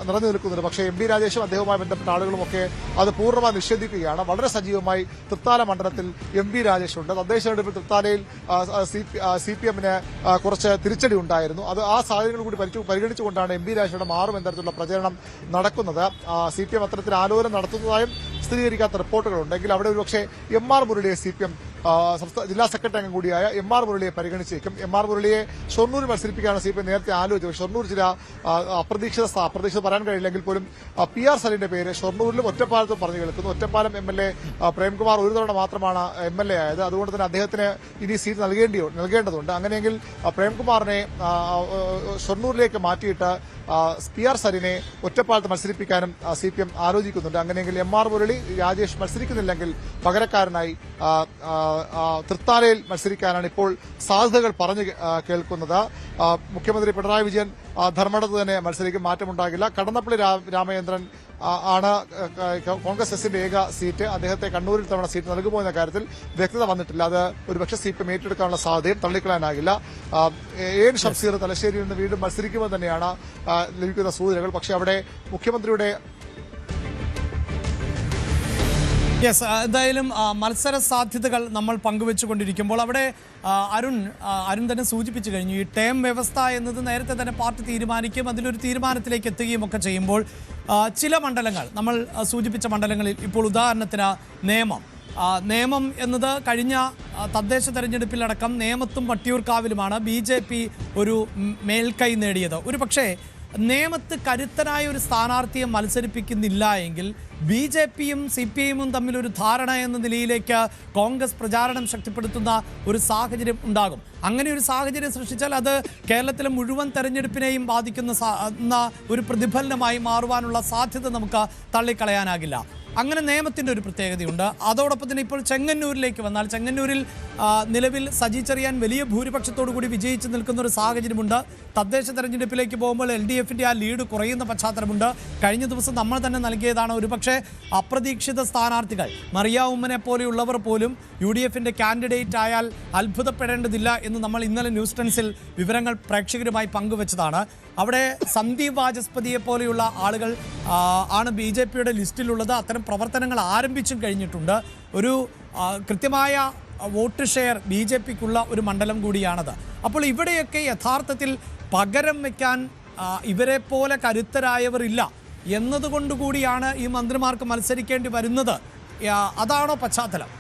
നിറഞ്ഞു നിൽക്കുന്നുണ്ട്. പക്ഷേ MB രാജേഷും അദ്ദേഹവുമായി ബന്ധപ്പെട്ട ആളുകളുമൊക്കെ അത് പൂർണ്ണമായി നിഷേധിക്കുകയാണ്. വളരെ സജീവമായി തൃത്താല മണ്ഡലത്തിൽ MB രാജേഷുണ്ട്. തദ്ദേശ തെരഞ്ഞെടുപ്പിൽ തൃത്താലയിൽ CPM-ന് കുറച്ച് തിരിച്ചടി ഉണ്ടായിരുന്നു. അത് ആ സാഹചര്യങ്ങൾ കൂടി പരിഗണിച്ചുകൊണ്ടാണ് MB രാജേഷ് മാറും എന്ന തരത്തിലുള്ള പ്രചരണം നടക്കുന്നത്. CPM അത്തരത്തിൽ ആലോചന നടത്തുന്നതായും സ്ഥിരീകരിക്കാത്ത റിപ്പോർട്ടുകളുണ്ടെങ്കിൽ അവിടെ ഒരുപക്ഷെ MR മുരളിയെ CPM ജില്ലാ സെക്രട്ടറി അംഗം കൂടിയായ MR മുരളിയെ പരിഗണിച്ചേക്കും. MR മുരളിയെ ഷൊർണൂരിൽ മത്സരിപ്പിക്കാനാണ് CPM നേരത്തെ ആലോചിച്ചത്. ഷൊർണൂർ ചില അപ്രതീക്ഷിത പറയാൻ കഴിയില്ലെങ്കിൽ പോലും PR സലിന്റെ പേര് ഷൊർണൂരിലും ഒറ്റപ്പാലത്തും പറഞ്ഞു കേൾക്കുന്നു. ഒറ്റപ്പാലം MLA പ്രേംകുമാർ ഒരു തവണ മാത്രമാണ് MLA ആയത്. അതുകൊണ്ട് തന്നെ അദ്ദേഹത്തിന് ഇനി സീറ്റ് നൽകേണ്ടതുണ്ട്. അങ്ങനെയെങ്കിൽ പ്രേംകുമാറിനെ ഷൊർണൂരിലേക്ക് മാറ്റിയിട്ട് PR സലിനെ ഒറ്റപ്പാലത്ത് മത്സരിപ്പിക്കാനും CPM ആലോചിക്കുന്നുണ്ട്. അങ്ങനെയെങ്കിൽ MR മുരളി രാജേഷ് മത്സരിക്കുന്നില്ലെങ്കിൽ പകരക്കാരനായി തൃത്താലയിൽ മത്സരിക്കാനാണ് ഇപ്പോൾ സാധ്യതകൾ പറഞ്ഞു കേൾക്കുന്നത്. മുഖ്യമന്ത്രി പിണറായി വിജയൻ ധർമ്മടത്ത് തന്നെ മത്സരിക്കും, മാറ്റമുണ്ടാകില്ല. കടന്നപ്പള്ളി രാമചന്ദ്രൻ ആണ് കോൺഗ്രസ് എസിന്റെ ഏക സീറ്റ്. അദ്ദേഹത്തെ കണ്ണൂരിൽ തവണ സീറ്റ് നൽകുമോ എന്ന കാര്യത്തിൽ വ്യക്തത വന്നിട്ടില്ല. അത് ഒരുപക്ഷെ CPM ഏറ്റെടുക്കാനുള്ള സാധ്യതയും തള്ളിക്കളയാനാകില്ല. AN ഷംസീർ തലശ്ശേരിയിൽ നിന്ന് വീണ്ടും മത്സരിക്കുമെന്ന് തന്നെയാണ് ലഭിക്കുന്ന സൂചനകൾ. പക്ഷേ അവിടെ മുഖ്യമന്ത്രിയുടെ എന്തായാലും മത്സര സാധ്യതകൾ നമ്മൾ പങ്കുവെച്ചുകൊണ്ടിരിക്കുമ്പോൾ അവിടെ അരുൺ തന്നെ സൂചിപ്പിച്ചു കഴിഞ്ഞു. ഈ ടേം വ്യവസ്ഥ എന്നത് നേരത്തെ തന്നെ പാർട്ടി തീരുമാനിക്കും, അതിലൊരു തീരുമാനത്തിലേക്ക് എത്തുകയും ഒക്കെ ചെയ്യുമ്പോൾ ചില മണ്ഡലങ്ങൾ നമ്മൾ സൂചിപ്പിച്ച മണ്ഡലങ്ങളിൽ ഇപ്പോൾ ഉദാഹരണത്തിന് നേമം എന്നത് കഴിഞ്ഞ തദ്ദേശ തെരഞ്ഞെടുപ്പിലടക്കം നേമത്തും വട്ടിയൂർക്കാവിലുമാണ് BJP ഒരു മേൽക്കൈ നേടിയത്. ഒരു പക്ഷേ നേമത്ത് കരുത്തനായ ഒരു സ്ഥാനാർത്ഥിയെ മത്സരിപ്പിക്കുന്നില്ല എങ്കിൽ BJPയും CPIയും തമ്മിലൊരു ധാരണ എന്ന നിലയിലേക്ക് കോൺഗ്രസ് പ്രചാരണം ശക്തിപ്പെടുത്തുന്ന ഒരു സാഹചര്യം ഉണ്ടാകും. അങ്ങനെ ഒരു സാഹചര്യം സൃഷ്ടിച്ചാൽ അത് കേരളത്തിലെ മുഴുവൻ തെരഞ്ഞെടുപ്പിനെയും ബാധിക്കുന്ന ഒരു പ്രതിഫലനമായി മാറുവാനുള്ള സാധ്യത നമുക്ക് തള്ളിക്കളയാനാകില്ല. അങ്ങനെ നിയമത്തിൻ്റെ ഒരു പ്രത്യേകതയുണ്ട്. അതോടൊപ്പം തന്നെ ഇപ്പോൾ ചെങ്ങന്നൂരിലേക്ക് വന്നാൽ ചെങ്ങന്നൂരിൽ നിലവിൽ സജി ചെറിയാൻ വലിയ ഭൂരിപക്ഷത്തോടു കൂടി വിജയിച്ച് നിൽക്കുന്ന ഒരു സാഹചര്യമുണ്ട്. തദ്ദേശ തെരഞ്ഞെടുപ്പിലേക്ക് പോകുമ്പോൾ LDFന്റെ ആ ലീഡ് കുറയുന്ന പശ്ചാത്തലമുണ്ട്. കഴിഞ്ഞ ദിവസം നമ്മൾ തന്നെ നൽകിയതാണ് ഒരുപക്ഷെ അപ്രതീക്ഷിത സ്ഥാനാർത്ഥികൾ മറിയ ഉമ്മനെ പോലെയുള്ളവർ പോലും UDFന്റെ കാൻഡിഡേറ്റ് ആയാൽ അത്ഭുതപ്പെടേണ്ടതില്ല എന്ന് നമ്മൾ ഇന്നലെ ന്യൂസ് ടെൻസിൽ വിവരങ്ങൾ പ്രേക്ഷകരുമായി പങ്കുവച്ചതാണ്. അവിടെ സന്ദീപ് വാചസ്പതിയെ പോലെയുള്ള ആളുകൾ ആണ് BJPയുടെ ലിസ്റ്റിലുള്ളത്. അത്തരം പ്രവർത്തനങ്ങൾ ആരംഭിച്ചും കഴിഞ്ഞിട്ടുണ്ട്. ഒരു കൃത്യമായ വോട്ട് ഷെയർ BJPക്കുള്ള ഒരു മണ്ഡലം കൂടിയാണത്. അപ്പോൾ ഇവിടെയൊക്കെ യഥാർത്ഥത്തിൽ പകരം വയ്ക്കാൻ ഇവരെ പോലെ കരുത്തരായവർ ഇല്ല എന്നതുകൊണ്ടുകൂടിയാണ് ഈ മന്ത്രിമാർക്ക് മത്സരിക്കേണ്ടി വരുന്നത്. അതാണോ പശ്ചാത്തലം?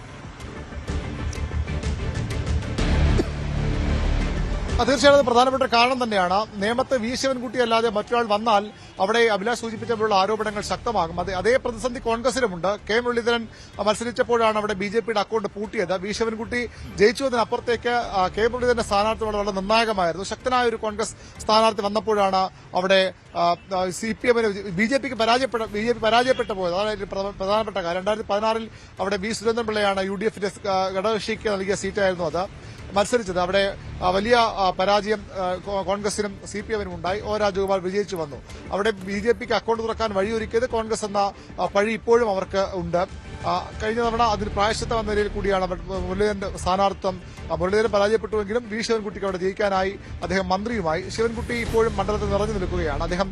തീർച്ചയായും പ്രധാനപ്പെട്ട കാരണം തന്നെയാണ്. നേമത്തെ വി ശിവൻകുട്ടി അല്ലാതെ മറ്റൊരാൾ വന്നാൽ അവിടെ അഭിലാഷ് സൂചിപ്പിച്ചപ്പോഴുള്ള ആരോപണങ്ങൾ ശക്തമാകും. അതേ പ്രതിസന്ധി കോൺഗ്രസിലുമുണ്ട്. കെ മുരളീധരൻ മത്സരിച്ചപ്പോഴാണ് അവിടെ BJPയുടെ അക്കൗണ്ട് പൂട്ടിയത്. വി ശിവൻകുട്ടി ജയിച്ചുവതിനപ്പുറത്തേക്ക് കെ മുരളീധരന്റെ സ്ഥാനാർത്ഥി വളരെ നിർണായകമായിരുന്നു. ശക്തനായ ഒരു കോൺഗ്രസ് സ്ഥാനാർത്ഥി വന്നപ്പോഴാണ് അവിടെ CPMന് BJP പരാജയപ്പെട്ടു പോയത്. അതാണ് പ്രധാനപ്പെട്ട കാര്യം. 2016 അവിടെ വി സുരേന്ദ്രൻപിള്ളയാണ് UDFന്റെ ഘടകകക്ഷിക്ക് നൽകിയ സീറ്റായിരുന്നു അത് മത്സരിച്ചത്. അവിടെ വലിയ പരാജയം കോൺഗ്രസിനും CPMനും ഉണ്ടായി. O രാജഗോപാൽ വിജയിച്ചു വന്നു. അവിടെ BJPക്ക് അക്കൗണ്ട് തുറക്കാൻ വഴിയൊരുക്കിയത് കോൺഗ്രസ് എന്ന പഴി ഇപ്പോഴും അവർക്ക് ഉണ്ട്. കഴിഞ്ഞ തവണ അതിന് പ്രായശ്ചിത്തം എന്ന നിലയിൽ കൂടിയാണ് മുരളീധരന്റെ സ്ഥാനാർത്ഥം. മുരളീധരൻ പരാജയപ്പെട്ടുവെങ്കിലും വി ശിവൻകുട്ടിക്ക് അവിടെ ജയിക്കാനായി. അദ്ദേഹം മന്ത്രിയുമായി. ശിവൻകുട്ടി ഇപ്പോഴും മണ്ഡലത്തിൽ നിറഞ്ഞു നിൽക്കുകയാണ്. അദ്ദേഹം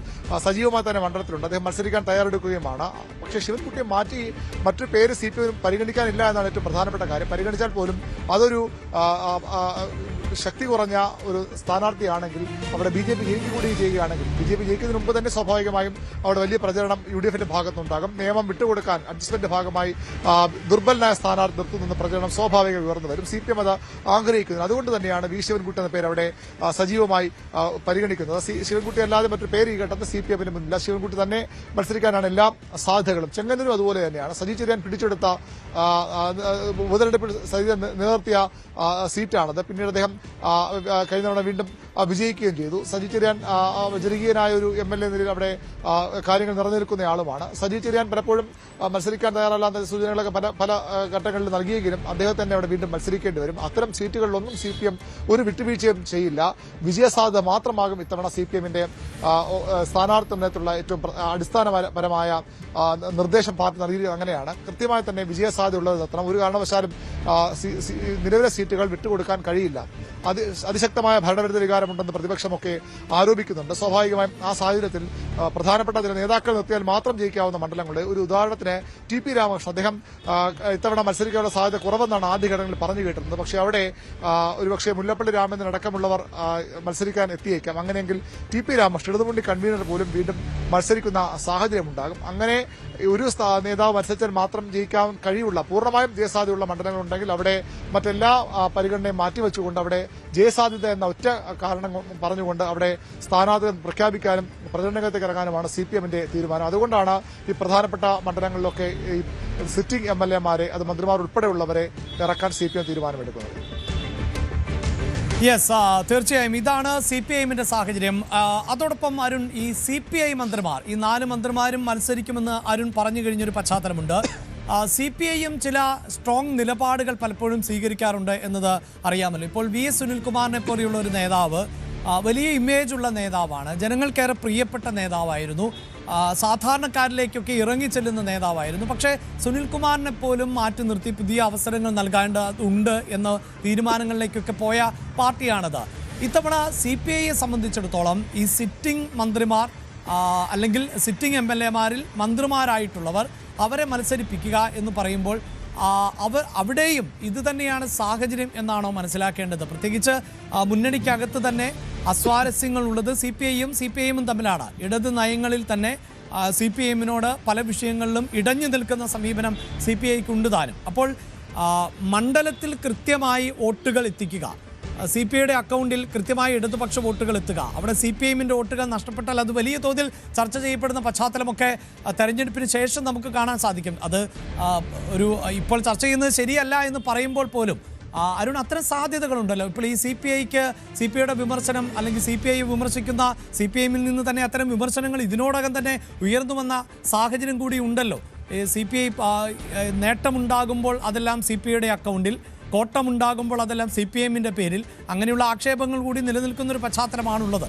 സജീവമായി തന്നെ മണ്ഡലത്തിലുണ്ട്. അദ്ദേഹം മത്സരിക്കാൻ തയ്യാറെടുക്കുകയുമാണ്. പക്ഷേ ശിവൻകുട്ടിയെ മാറ്റി മറ്റൊരു പേര് CPM പരിഗണിക്കാനില്ല എന്നാണ് ഏറ്റവും പ്രധാനപ്പെട്ട കാര്യം. പരിഗണിച്ചാൽ പോലും അതൊരു ശക്തി കുറഞ്ഞ ഒരു സ്ഥാനാർത്ഥിയാണെങ്കിൽ അവിടെ BJP ജയിക്കുകകൂടി ചെയ്യുകയാണെങ്കിൽ BJP ജയിക്കുന്നതിന് മുമ്പ് തന്നെ സ്വാഭാവികമായും അവിടെ വലിയ പ്രചരണം UDFന്റെ ഭാഗത്തുനിന്നുണ്ടാകും. നിയമം വിട്ടുകൊടുക്കാൻ അഡ്ജസ്റ്റ്മെന്റ് ഭാഗമായി ദുർബലനായ സ്ഥാനാർത്ഥി നിർത്തുന്ന പ്രചരണം സ്വാഭാവികമായി ഉയർന്നു വരും. CPM അത് ആഗ്രഹിക്കുന്നത്. അതുകൊണ്ട് തന്നെയാണ് വി ശിവൻകുട്ടി എന്ന പേര് അവിടെ സജീവമായി പരിഗണിക്കുന്നത്. ശിവൻകുട്ടി അല്ലാതെ മറ്റൊരു പേര് ഈ ഘട്ടത്തിൽ CPMന് മുന്നില്ല. ശിവൻകുട്ടി തന്നെ മത്സരിക്കാനാണ് എല്ലാ സാധ്യതകളും. ചെങ്ങന്നൂരും അതുപോലെ തന്നെയാണ്. സജി ചെറിയാൻ പിടിച്ചെടുത്ത ഉപതെരഞ്ഞെടുപ്പിൽ സജി നിലനിർത്തിയ സീറ്റാണത്. പിന്നീട് അദ്ദേഹം കഴിഞ്ഞ തവണ വീണ്ടും വിജയിക്കുകയും ചെയ്തു. സജി ചെറിയാൻ ജനകീയനായ ഒരു MLA നിലയിൽ അവിടെ കാര്യങ്ങൾ നിറഞ്ഞിരിക്കുന്ന ആളുമാണ്. സജി ചെറിയാൻ പലപ്പോഴും മത്സരിക്കാൻ തയ്യാറല്ലാത്ത സൂചനകളൊക്കെ പല ഘട്ടങ്ങളിൽ നൽകിയെങ്കിലും അദ്ദേഹം തന്നെ അവിടെ വീണ്ടും മത്സരിക്കേണ്ടി വരും. അത്തരം സീറ്റുകളിലൊന്നും CPM ഒരു വിട്ടുവീഴ്ചയും ചെയ്യില്ല. വിജയസാധ്യത മാത്രമാകും ഇത്തവണ CPMന്റെ സ്ഥാനാർത്ഥിത്വത്തിനുള്ള ഏറ്റവും അടിസ്ഥാനപരമായ നിർദ്ദേശം പാർട്ടി നൽകിയത്. അങ്ങനെയാണ് കൃത്യമായി തന്നെ വിജയസാധ്യത ഉള്ളത് നിർത്തണം. ഒരു കാരണവശാലും നിലവിലെ സീറ്റുകൾ വിട്ടുകൊടുക്കാൻ കഴിയില്ല. അതിശക്തമായ ഭരണവിരുദ്ധ വികാരമുണ്ടെന്ന് പ്രതിപക്ഷമൊക്കെ ആരോപിക്കുന്നുണ്ട്. സ്വാഭാവികമായും ആ സാഹചര്യത്തിൽ പ്രധാനപ്പെട്ട ചില നേതാക്കൾ നിർത്തിയാൽ മാത്രം ജയിക്കാവുന്ന മണ്ഡലങ്ങളുടെ ഒരു ഉദാഹരണത്തിന് TP രാമകൃഷ്ണൻ. അദ്ദേഹം ഇത്തവണ മത്സരിക്കാനുള്ള സാധ്യത കുറവെന്നാണ് ആദ്യഘട്ടങ്ങളിൽ പറഞ്ഞു കേട്ടിരുന്നത്. പക്ഷേ അവിടെ ഒരുപക്ഷെ മുല്ലപ്പള്ളി രാമചന്ദ്രൻ അടക്കമുള്ളവർ മത്സരിക്കാൻ എത്തിയേക്കാം. അങ്ങനെയെങ്കിൽ TP രാമകൃഷ്ണൻ ഇടതുമുന്നണി കൺവീനർ പോലും വീണ്ടും മത്സരിക്കുന്ന സാഹചര്യമുണ്ടാകും. അങ്ങനെ ഒരു നേതാവ് മത്സരിച്ചാൽ മാത്രം ജയിക്കാൻ കഴിയുള്ള പൂർണ്ണമായും ജയസാധ്യതയുള്ള മണ്ഡലങ്ങളുണ്ടെങ്കിൽ അവിടെ മറ്റെല്ലാ പരിഗണനയും മാറ്റിവെച്ചുകൊണ്ട് അവിടെ ജയസാധ്യത എന്ന ഒറ്റ കാരണം പറഞ്ഞുകൊണ്ട് അവിടെ സ്ഥാനാർത്ഥി പ്രഖ്യാപിക്കാനും പ്രചരണരംഗത്തേക്ക് ഇറങ്ങാനുമാണ് CPMന്റെ തീരുമാനം. അതുകൊണ്ടാണ് ഈ പ്രധാനപ്പെട്ട മണ്ഡലങ്ങളിലൊക്കെ ഈ സിറ്റിംഗ് MLAമാരെ അത് മന്ത്രിമാർ ഉൾപ്പെടെയുള്ളവരെ ഇറക്കാൻ CPM തീരുമാനമെടുക്കുന്നത്. യെസ്, തീർച്ചയായും ഇതാണ് CPIന്റെ സാഹചര്യം. അതോടൊപ്പം അരുൺ, ഈ CPI മന്ത്രിമാർ, ഈ 4 മന്ത്രിമാരും മത്സരിക്കുമെന്ന് അരുൺ പറഞ്ഞു കഴിഞ്ഞൊരു പശ്ചാത്തലമുണ്ട്. CPIയും ചില സ്ട്രോങ് നിലപാടുകൾ പലപ്പോഴും സ്വീകരിക്കാറുണ്ട് എന്നത് അറിയാമല്ലോ. ഇപ്പോൾ VS സുനിൽകുമാറിനെ പോലെയുള്ള ഒരു നേതാവ് വലിയ ഇമേജുള്ള നേതാവാണ്. ജനങ്ങൾക്കേറെ പ്രിയപ്പെട്ട നേതാവായിരുന്നു. സാധാരണക്കാരിലേക്കൊക്കെ ഇറങ്ങിച്ചെല്ലുന്ന നേതാവായിരുന്നു. പക്ഷേ സുനിൽകുമാറിനെ പോലും മാറ്റി നിർത്തി പുതിയ അവസരങ്ങൾ നൽകേണ്ടതുണ്ട് എന്ന തീരുമാനങ്ങളിലേക്കൊക്കെ പോയ പാർട്ടിയാണത്. ഇത്തവണ CPIയെ സംബന്ധിച്ചിടത്തോളം ഈ സിറ്റിംഗ് മന്ത്രിമാർ അല്ലെങ്കിൽ സിറ്റിംഗ് MLAമാരിൽ മന്ത്രിമാരായിട്ടുള്ളവർ അവരെ മത്സരിപ്പിക്കുക എന്ന് പറയുമ്പോൾ അവിടെയും ഇത് തന്നെയാണ് സാഹചര്യം എന്നാണോ മനസ്സിലാക്കേണ്ടത്? പ്രത്യേകിച്ച് മുന്നണിക്കകത്ത് തന്നെ അസ്വാരസ്യങ്ങളുള്ളത് CPIയും തമ്മിലാണ്. ഇടത് നയങ്ങളിൽ തന്നെ CPIനോട് പല വിഷയങ്ങളിലും ഇടഞ്ഞു നിൽക്കുന്ന സമീപനം CPIക്കുണ്ട് താനും. അപ്പോൾ മണ്ഡലത്തിൽ കൃത്യമായി വോട്ടുകൾ എത്തിക്കുക, CPIയുടെ അക്കൗണ്ടിൽ കൃത്യമായി ഇടതുപക്ഷ വോട്ടുകൾ എത്തുക, അവിടെ CPIന്റെ വോട്ടുകൾ നഷ്ടപ്പെട്ടാൽ അത് വലിയ തോതിൽ ചർച്ച ചെയ്യപ്പെടുന്ന പശ്ചാത്തലമൊക്കെ തെരഞ്ഞെടുപ്പിന് ശേഷം നമുക്ക് കാണാൻ സാധിക്കും. അത് ഇപ്പോൾ ചർച്ച ചെയ്യുന്നത് ശരിയല്ല എന്ന് പറയുമ്പോൾ പോലും അരുൺ, അത്തരം സാധ്യതകളുണ്ടല്ലോ. ഇപ്പോൾ ഈ CPIയുടെ വിമർശനം അല്ലെങ്കിൽ CPI വിമർശിക്കുന്ന CPIൽ നിന്ന് തന്നെ അത്തരം വിമർശനങ്ങൾ ഇതിനോടകം തന്നെ ഉയർന്നു വന്ന സാഹചര്യം കൂടി ഉണ്ടല്ലോ. CPI നേട്ടമുണ്ടാകുമ്പോൾ അതെല്ലാം CPIയുടെ അക്കൗണ്ടിൽ, കോട്ടമുണ്ടാകുമ്പോൾ അതെല്ലാം CPM-ന്റെ പേരിൽ, അങ്ങനെയുള്ള ആക്ഷേപങ്ങൾ കൂടി നിലനിൽക്കുന്നൊരു പശ്ചാത്തലമാണുള്ളത്.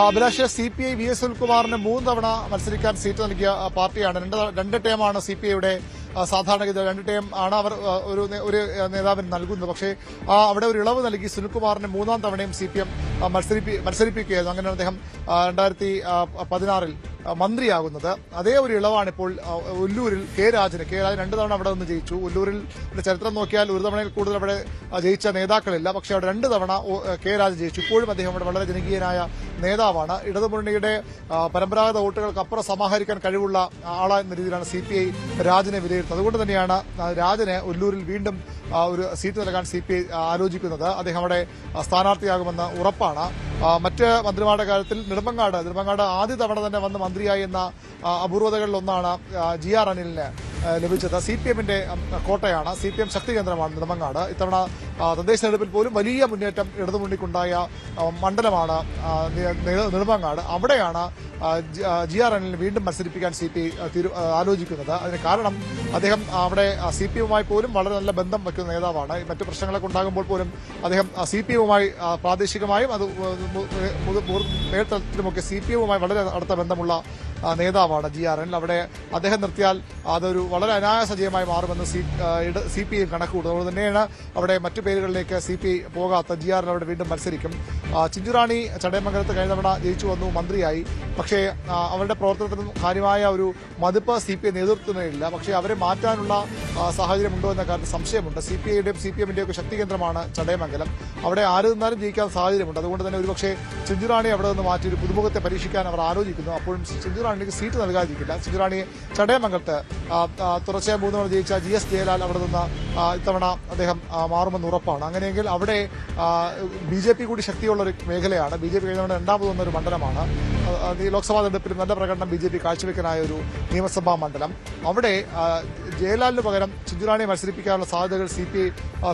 അഭിലാഷ്, CPI VS സുനിൽകുമാറിന് 3 തവണ മത്സരിക്കാൻ സീറ്റ് നൽകിയ പാർട്ടിയാണ്. രണ്ട് ടേമാണ് CPIയുടെ സാധാരണഗതി 2 ടേം ആണ് അവർ ഒരു നേതാവിന് നൽകുന്നത്. പക്ഷേ അവിടെ ഒരു ഇളവ് നൽകി സുനിൽകുമാറിന് 3ാം തവണയും CPM മത്സരിപ്പിക്കുകയായിരുന്നു. അങ്ങനെ അദ്ദേഹം 2016 മന്ത്രിയാകുന്നത്. അതേ ഒരു ഇളവാണ് ഇപ്പോൾ ഒല്ലൂരിൽ കെ രാജന് 2 തവണ അവിടെ നിന്ന് ജയിച്ചു. ഒല്ലൂരിൽ ചരിത്രം നോക്കിയാൽ ഒരു തവണയിൽ കൂടുതൽ അവിടെ ജയിച്ച നേതാക്കളില്ല. പക്ഷേ അവിടെ 2 തവണ കെ രാജൻ ജയിച്ചു. ഇപ്പോഴും അദ്ദേഹം അവിടെ വളരെ ജനകീയനായ നേതാവാണ്. ഇടതുമുന്നണിയുടെ പരമ്പരാഗത വോട്ടുകൾക്കപ്പുറം സമാഹരിക്കാൻ കഴിവുള്ള ആളെന്ന രീതിയിലാണ് CPI രാജനെ വിലയിരുത്തുന്നത്. അതുകൊണ്ട് തന്നെയാണ് രാജന് ഒല്ലൂരിൽ വീണ്ടും ഒരു സീറ്റ് നൽകാൻ CPI ആലോചിക്കുന്നത്. അദ്ദേഹം അവിടെ സ്ഥാനാർത്ഥിയാകുമെന്ന് ഉറപ്പാണ്. മറ്റ് മന്ത്രിമാരുടെ കാര്യത്തിൽ നെടുമങ്ങാട് ആദ്യ തവണ തന്നെ വന്ന് മന്ത്രിയായി എന്ന അപൂർവതകളിലൊന്നാണ് GR അനിലിന് ലഭിച്ചത്. CPM-ന്റെ കോട്ടയാണ്, CPM ശക്തി കേന്ദ്രമാണ് നെടുമങ്ങാട്. ഇത്തവണ തദ്ദേശ തെരഞ്ഞെടുപ്പിൽ പോലും വലിയ മുന്നേറ്റം ഇടതുമുന്നണിക്കുണ്ടായ മണ്ഡലമാണ് നെടുമങ്ങാട്. അവിടെയാണ് GR അനിലിനെ വീണ്ടും മത്സരിപ്പിക്കാൻ CPI ആലോചിക്കുന്നത്. അതിന് കാരണം അദ്ദേഹം അവിടെ CPM-മായി പോലും വളരെ നല്ല ബന്ധം വയ്ക്കുന്ന നേതാവാണ്. മറ്റു പ്രശ്നങ്ങളൊക്കെ ഉണ്ടാകുമ്പോൾ പോലും അദ്ദേഹം CPM-മായി പ്രാദേശികമായും അത് നേതൃത്വത്തിലുമൊക്കെ CPM-വുമായി വളരെ അടുത്ത ബന്ധമുള്ള നേതാവാണ് GR അനിൽ. അവിടെ അദ്ദേഹം നിർത്തിയാൽ അതൊരു വളരെ അനായാസജയമായി മാറുമെന്ന് CPI കണക്കുകൂട്ടും. അതുകൊണ്ട് തന്നെയാണ് അവിടെ മറ്റു പേരുകളിലേക്ക് CPI പോകാത്ത. GR അവിടെ വീണ്ടും മത്സരിക്കും. ചിഞ്ചുറാണി ചടയമംഗലത്ത് കഴിഞ്ഞ തവണ ജയിച്ചു വന്നു, മന്ത്രിയായി. പക്ഷേ അവരുടെ പ്രവർത്തനത്തിനും കാര്യമായ ഒരു മതിപ്പ് CPI നേതൃത്വത്തിനില്ല. പക്ഷേ അവരെ മാറ്റാനുള്ള സാഹചര്യമുണ്ടോ എന്ന കാര്യത്തിൽ സംശയമുണ്ട്. CPIയുടെയും CPM-ന്റെയും ഒക്കെ ശക്തി കേന്ദ്രമാണ് ചടയമംഗലം. അവിടെ ആര് നിന്നാലും ജയിക്കാൻ സാഹചര്യമുണ്ട്. അതുകൊണ്ട് തന്നെ ഒരുപക്ഷെ ചിഞ്ചുറാണി അവിടെ നിന്ന് മാറ്റി ഒരു പുതുമുഖത്തെ പരീക്ഷിക്കാൻ അവർ ആലോചിക്കുന്നു. അപ്പോഴും ചിഞ്ചുറാണിക്ക് സീറ്റ് നൽകാതിരിക്കില്ല. ചിഞ്ചുറാണിയെ ചടയമംഗലത്ത് തുടർച്ചയായി 3 തവണ ജയിച്ച GS ജയലാൽ അവിടെ നിന്ന് ഇത്തവണ അദ്ദേഹം മാറുമെന്ന് ഉറപ്പാണ്. അങ്ങനെയെങ്കിൽ അവിടെ BJP കൂടി ശക്തിയുള്ള ഒരു മേഖലയാണ്. BJP കഴിഞ്ഞ തവണ 2ാമത് വന്ന ഒരു മണ്ഡലമാണ്. ലോക്സഭാ തെരഞ്ഞെടുപ്പിൽ നല്ല പ്രകടനം BJP കാഴ്ചവെക്കാനായ ഒരു നിയമസഭാ മണ്ഡലം. അവിടെ ജയലാലിന് പകരം ചിഞ്ചുറാണിയെ മത്സരിപ്പിക്കാനുള്ള സാധ്യതകൾ CPI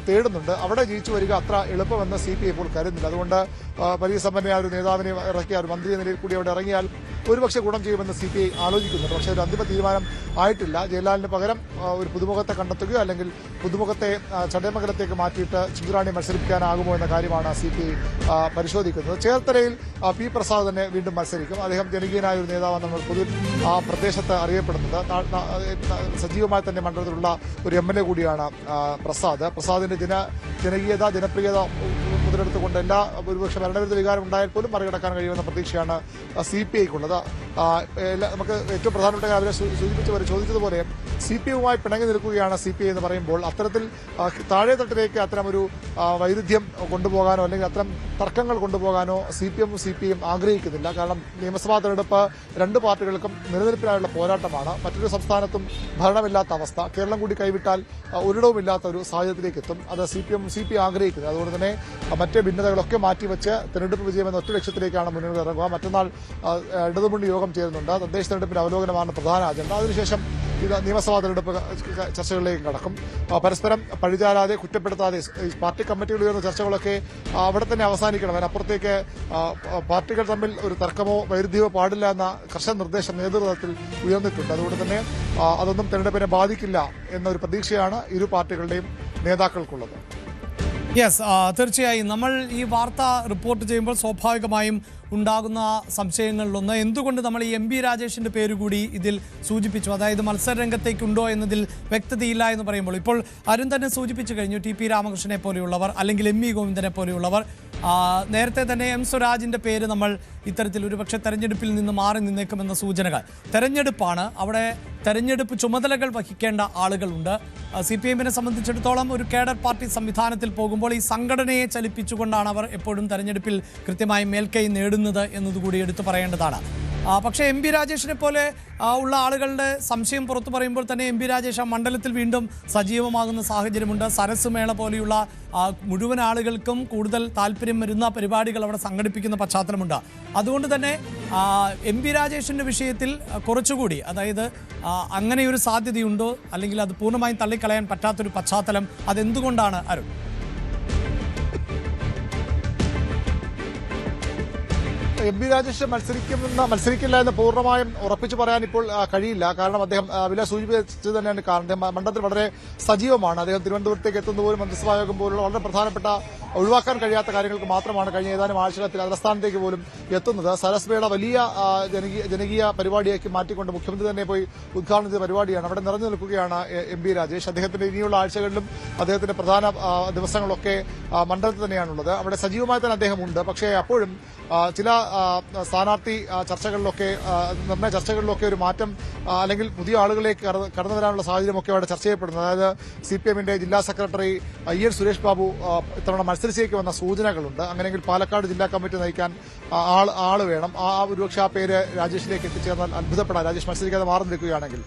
തേടുന്നുണ്ട്. അവിടെ ജയിച്ചു വരിക അത്ര എളുപ്പമെന്ന് CPI ഇപ്പോൾ കരുതുന്നില്ല. അതുകൊണ്ട് വലിയ സമ്പന്നയായ ഒരു നേതാവിനെ ഇറക്കിയ ഒരു മന്ത്രി നിലയിൽ കൂടി അവിടെ ഇറങ്ങിയാൽ ഒരുപക്ഷെ ഗുണം ചെയ്യുമെന്ന് CPI ആലോചിക്കുന്നുണ്ട്. പക്ഷേ ഒരു അന്തിമ തീരുമാനം ആയിട്ടില്ല. ജയലാലിന് പകരം ഒരു പുതുമുഖത്തെ കണ്ടെത്തുകയോ അല്ലെങ്കിൽ പുതുമുഖത്തെ ചടയമംഗലത്തേക്ക് മാറ്റിയിട്ട് ചിഞ്ചുറാണിയെ മത്സരിപ്പിക്കാനാകുമോ എന്ന കാര്യമാണ് CPI പരിശോധിക്കുന്നത്. ചേർത്തലയിൽ P പ്രസാദ് തന്നെ വീണ്ടും മത്സരിക്കും. അദ്ദേഹം ജനകീയനായ ഒരു നേതാവാണ് നമ്മൾ പൊതുവിൽ ആ പ്രദേശത്ത് അറിയപ്പെടുന്നത്. സജീവമായി തന്നെ മണ്ഡലത്തിലുള്ള ഒരു MLA കൂടിയാണ് പ്രസാദിന്റെ ജനകീയത ജനപ്രിയത മുതലെടുത്തുകൊണ്ട് എല്ലാ ഒരുപക്ഷെ ഭരണവിരുദ്ധ വികാരം ഉണ്ടായാൽ പോലും മറികടക്കാൻ കഴിയുമെന്ന പ്രതീക്ഷയാണ് CPIക്കുള്ളത്. നമുക്ക് ഏറ്റവും പ്രധാനപ്പെട്ട കാര്യം ചോദിച്ചതുപോലെ CPI-യുമായി പിണങ്ങി നിൽക്കുകയാണ് CPI എന്ന് പറയുമ്പോൾ അത്തരത്തിൽ താഴെ തട്ടിലേക്ക് അത്തരമൊരു വൈരുദ്ധ്യം കൊണ്ടുപോകാനോ അല്ലെങ്കിൽ അത്തരം തർക്കങ്ങൾ കൊണ്ടുപോകാനോ CPI-യും ആഗ്രഹിക്കുന്നില്ല. കാരണം നിയമസഭാ തെരഞ്ഞെടുപ്പ് 2 പാർട്ടികൾക്കും നിലനിൽപ്പിനായുള്ള പോരാട്ടമാണ്. മറ്റൊരു സംസ്ഥാനത്തും ഭരണമില്ലാത്ത അവസ്ഥ, കേരളം കൂടി കൈവിട്ടാൽ ഒരിടവുമില്ലാത്ത ഒരു സാഹചര്യത്തിലേക്ക് എത്തും. അത് CPI ആഗ്രഹിക്കുന്നത്. അതുകൊണ്ട് തന്നെ മറ്റ് ഭിന്നതകളൊക്കെ മാറ്റിവെച്ച് തെരഞ്ഞെടുപ്പ് വിജയമെന്ന ഒറ്റ ലക്ഷ്യത്തിലേക്കാണ് മുന്നോട്ട് ഇറങ്ങുക. മറ്റന്നാൾ ഇടതുമുന്നണി യോഗം ചേരുന്നുണ്ട്. തദ്ദേശ തെരഞ്ഞെടുപ്പിന്റെ അവലോകനമാണ് പ്രധാന അജണ്ട. അതിനുശേഷം ഇത് നിയമസഭാ തെരഞ്ഞെടുപ്പ് ചർച്ചകളിലേക്ക് കടക്കും. പരസ്പരം പഴിചാരാതെ കുറ്റപ്പെടുത്താതെ പാർട്ടി കമ്മിറ്റികൾ ഉയർന്ന ചർച്ചകളൊക്കെ അവിടെ തന്നെ അവസാനിക്കണം. അതിനപ്പുറത്തേക്ക് പാർട്ടികൾ തമ്മിൽ ഒരു തർക്കമോ വൈരുദ്ധ്യമോ പാടില്ല എന്ന കർശന നിർദ്ദേശം നേതൃത്വത്തിൽ ഉയർന്നിട്ടുണ്ട്. അതുകൊണ്ട് തന്നെ അതൊന്നും തെരഞ്ഞെടുപ്പിനെ ബാധിക്കില്ല എന്നൊരു പ്രതീക്ഷയാണ് ഇരു പാർട്ടികളുടെയും നേതാക്കൾക്കുള്ളത്. തീർച്ചയായും നമ്മൾ ഈ വാർത്ത റിപ്പോർട്ട് ചെയ്യുമ്പോൾ സ്വാഭാവികമായും ഉണ്ടാകുന്ന സംശയങ്ങളിലൊന്ന് എന്തുകൊണ്ട് നമ്മൾ ഈ MP രാജേഷിന്റെ പേര് കൂടി ഇതിൽ സൂചിപ്പിച്ചു, അതായത് മത്സരരംഗത്തേക്കുണ്ടോ എന്നതിൽ വ്യക്തതയില്ല എന്ന് പറയുമ്പോൾ ഇപ്പോൾ അരുൺ തന്നെ സൂചിപ്പിച്ചു കഴിഞ്ഞു. TP രാമകൃഷ്ണനെ പോലെയുള്ളവർ അല്ലെങ്കിൽ ME ഗോവിന്ദനെ പോലെയുള്ളവർ, നേരത്തെ തന്നെ M സ്വരാജിന്റെ പേര് നമ്മൾ ഇത്തരത്തിൽ ഒരുപക്ഷെ തെരഞ്ഞെടുപ്പിൽ നിന്ന് മാറി നിന്നേക്കുമെന്ന സൂചനകൾ. തെരഞ്ഞെടുപ്പാണ്, അവിടെ തെരഞ്ഞെടുപ്പ് ചുമതലകൾ വഹിക്കേണ്ട ആളുകളുണ്ട്. CPM-നെ സംബന്ധിച്ചിടത്തോളം ഒരു കേഡർ പാർട്ടി സംവിധാനത്തിൽ പോകുമ്പോൾ ഈ സംഘടനയെ ചലിപ്പിച്ചുകൊണ്ടാണ് അവർ എപ്പോഴും തെരഞ്ഞെടുപ്പിൽ കൃത്യമായി മേൽക്കൈ നേടുന്നത് എന്നതുകൂടി എടുത്തു പറയേണ്ടതാണ്. പക്ഷേ MP രാജേഷിനെ പോലെ ഉള്ള ആളുകളുടെ സംശയം പുറത്തു പറയുമ്പോൾ തന്നെ MP രാജേഷ് ആ മണ്ഡലത്തിൽ വീണ്ടും സജീവമാകുന്ന സാഹചര്യമുണ്ട്. സരസ് മേള പോലെയുള്ള മുഴുവൻ ആളുകൾക്കും കൂടുതൽ താല്പര്യം വരുന്ന പരിപാടികൾ അവിടെ സംഘടിപ്പിക്കുന്ന പശ്ചാത്തലമുണ്ട്. അതുകൊണ്ട് തന്നെ MP രാജേഷിൻ്റെ വിഷയത്തിൽ കുറച്ചുകൂടി, അതായത് അങ്ങനെയൊരു സാധ്യതയുണ്ടോ അല്ലെങ്കിൽ അത് പൂർണ്ണമായും തള്ളിക്കളയാൻ പറ്റാത്തൊരു പശ്ചാത്തലം അതെന്തുകൊണ്ടാണ് അരുൺ? എം ബി രാജേഷ് മത്സരിക്കില്ല എന്ന് പൂർണ്ണമായും ഉറപ്പിച്ചു പറയാൻ ഇപ്പോൾ കഴിയില്ല. കാരണം അദ്ദേഹം വില സൂചിപ്പിച്ചത് തന്നെയാണ് കാരണം. അദ്ദേഹം മണ്ഡലത്തിൽ വളരെ സജീവമാണ്. അദ്ദേഹം തിരുവനന്തപുരത്തേക്ക് എത്തുന്നപോലും മന്ത്രിസഭാ യോഗം പോലുള്ള വളരെ പ്രധാനപ്പെട്ട ഒഴിവാക്കാൻ കഴിയാത്ത കാര്യങ്ങൾക്ക് മാത്രമാണ് കഴിഞ്ഞ ഏതാനും ആഴ്ചകൾ തലസ്ഥാനത്തേക്ക് പോലും എത്തുന്നത്. സരസ്വയുടെ വലിയ ജനകീയ പരിപാടിയാക്കി മാറ്റിക്കൊണ്ട് മുഖ്യമന്ത്രി തന്നെ പോയി ഉദ്ഘാടനം ചെയ്ത പരിപാടിയാണ്. അവിടെ നിറഞ്ഞു നിൽക്കുകയാണ് എം ബി രാജേഷ്. അദ്ദേഹത്തിന്റെ ഇനിയുള്ള ആഴ്ചകളിലും അദ്ദേഹത്തിന്റെ പ്രധാന ദിവസങ്ങളൊക്കെ മണ്ഡലത്തിൽ തന്നെയാണുള്ളത്. അവിടെ സജീവമായി തന്നെ അദ്ദേഹം ഉണ്ട്. പക്ഷേ അപ്പോഴും ചില സ്ഥാനാർത്ഥി ചർച്ചകളിലൊക്കെ നിർണയ ചർച്ചകളിലൊക്കെ ഒരു മാറ്റം അല്ലെങ്കിൽ പുതിയ ആളുകളിലേക്ക് കടന്നു വരാനുള്ള സാഹചര്യമൊക്കെ അവിടെ ചർച്ച ചെയ്യപ്പെടുന്നു. അതായത് സിപിഎമ്മിന്റെ ജില്ലാ സെക്രട്ടറി എൻ സുരേഷ് ബാബു ഇത്തവണ മത്സരിച്ചേക്കുമെന്ന സൂചനകളുണ്ട്. അങ്ങനെയെങ്കിൽ പാലക്കാട് ജില്ലാ കമ്മിറ്റി നയിക്കാൻ ആള് വേണം. ഒരുപക്ഷെ ആ പേര് രാജേഷിലേക്ക് എത്തിച്ചേർന്നാൽ അത്ഭുതപ്പെടാം. രാജേഷ് മത്സരിക്കാതെ മാറി നിൽക്കുകയാണെങ്കിൽ.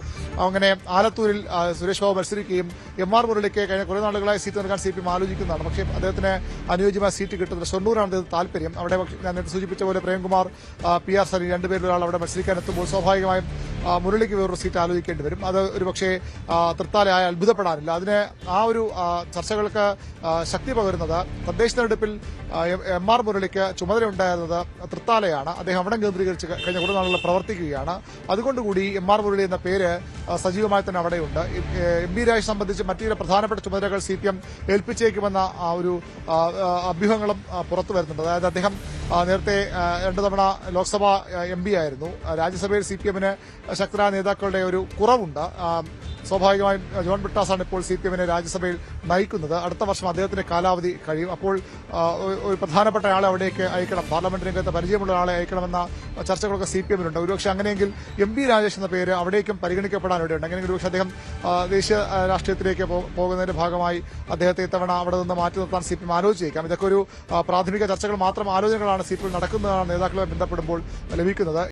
അങ്ങനെ ആലത്തൂരിൽ സുരേഷ് ബാബു മത്സരിക്കുകയും എം.ആർ. മുരളിക്ക് കഴിഞ്ഞ കുറെ നാളുകളായി സീറ്റ് നൽകാൻ സിപിഎം ആലോചിക്കുന്നതാണ്. പക്ഷേ അദ്ദേഹത്തിന് അനുയോജ്യമായ സീറ്റ് കിട്ടുന്നത് ഷൊർണൂരാണ് അദ്ദേഹത്തിന് താല്പര്യം. അവിടെ ഞാൻ നേരത്തെ സൂചിപ്പിച്ച പോലെ പ്രേംകുമാർ, പി.ആർ. സനി രണ്ടുപേരിൽ ഒരാൾ അവിടെ മത്സരിക്കാൻ എത്തുമ്പോൾ സ്വാഭാവികമായും മുരളിക്ക് വേറൊരു സീറ്റ് ആലോചിക്കേണ്ടി വരും. അത് ഒരുപക്ഷെ തൃത്താലയായ അത്ഭുതപ്പെടാനില്ല. അതിന് ആ ഒരു ചർച്ചകൾക്ക് ശക്തി പകരുന്നത് തദ്ദേശ തെരഞ്ഞെടുപ്പിൽ എം.ആർ. മുരളിക്ക് ചുമതലയുണ്ടായിരുന്നത് തൃത്താലയാണ്. അദ്ദേഹം അവിടെ കേന്ദ്രീകരിച്ച് കഴിഞ്ഞ കുറേ നാളുകൾ പ്രവർത്തിക്കുകയാണ്. അതുകൊണ്ടുകൂടി എം.ആർ. മുരളി എന്ന പേര് സജീവമായി തന്നെ അവിടെയുണ്ട്. എം ബി രാജേഷ് സംബന്ധിച്ച് മറ്റു ചില പ്രധാനപ്പെട്ട ചുമതലകൾ സിപിഎം ഏൽപ്പിച്ചേക്കുമെന്ന ആ ഒരു അഭ്യൂഹങ്ങളും പുറത്തു വരുന്നുണ്ട്. അതായത് അദ്ദേഹം നേരത്തെ 2 തവണ ലോക്സഭാ എം പി ആയിരുന്നു. രാജ്യസഭയിൽ സിപിഎമ്മിന് ശക്തരായ നേതാക്കളുടെ ഒരു കുറവുണ്ട്. സ്വാഭാവികമായും ജോൺ ബ്രിട്ടാസാണ് ഇപ്പോൾ സിപിഎമ്മിനെ രാജ്യസഭയിൽ നയിക്കുന്നത്. അടുത്ത വർഷം അദ്ദേഹത്തിന്റെ കാലാവധി കഴിയും. അപ്പോൾ ഒരു പ്രധാനപ്പെട്ട ആളെ അവിടേക്ക് അയക്കണം, പാർലമെന്റ് രംഗത്ത് പരിചയമുള്ള ആളെ അയക്കണമെന്ന ചർച്ചകളൊക്കെ സിപിഎമ്മിനുണ്ട്. ഒരുപക്ഷെ അങ്ങനെയെങ്കിൽ എം ബി രാജേഷ് എന്ന പേര് അവിടേക്കും പരിഗണിക്കപ്പെടാൻ ഇവിടെയുണ്ട്. അങ്ങനെയെങ്കിൽ ഒരുപക്ഷെ അദ്ദേഹം ദേശീയ രാഷ്ട്രീയത്തിലേക്ക് പോകുന്നതിന്റെ ഭാഗമായി അദ്ദേഹത്തെ ഇത്തവണ അവിടെ നിന്ന് മാറ്റി നിർത്താൻ സിപിഎം ആലോചിച്ചേക്കാം. ഇതൊക്കെ ഒരു പ്രാഥമിക ചർച്ചകൾ മാത്രം, ആലോചനകളാണ് സിപിഎം നടക്കുന്നതാണ് നേതാക്കളുമായി ബന്ധപ്പെടുമ്പോൾ ലഭിക്കുന്നത്.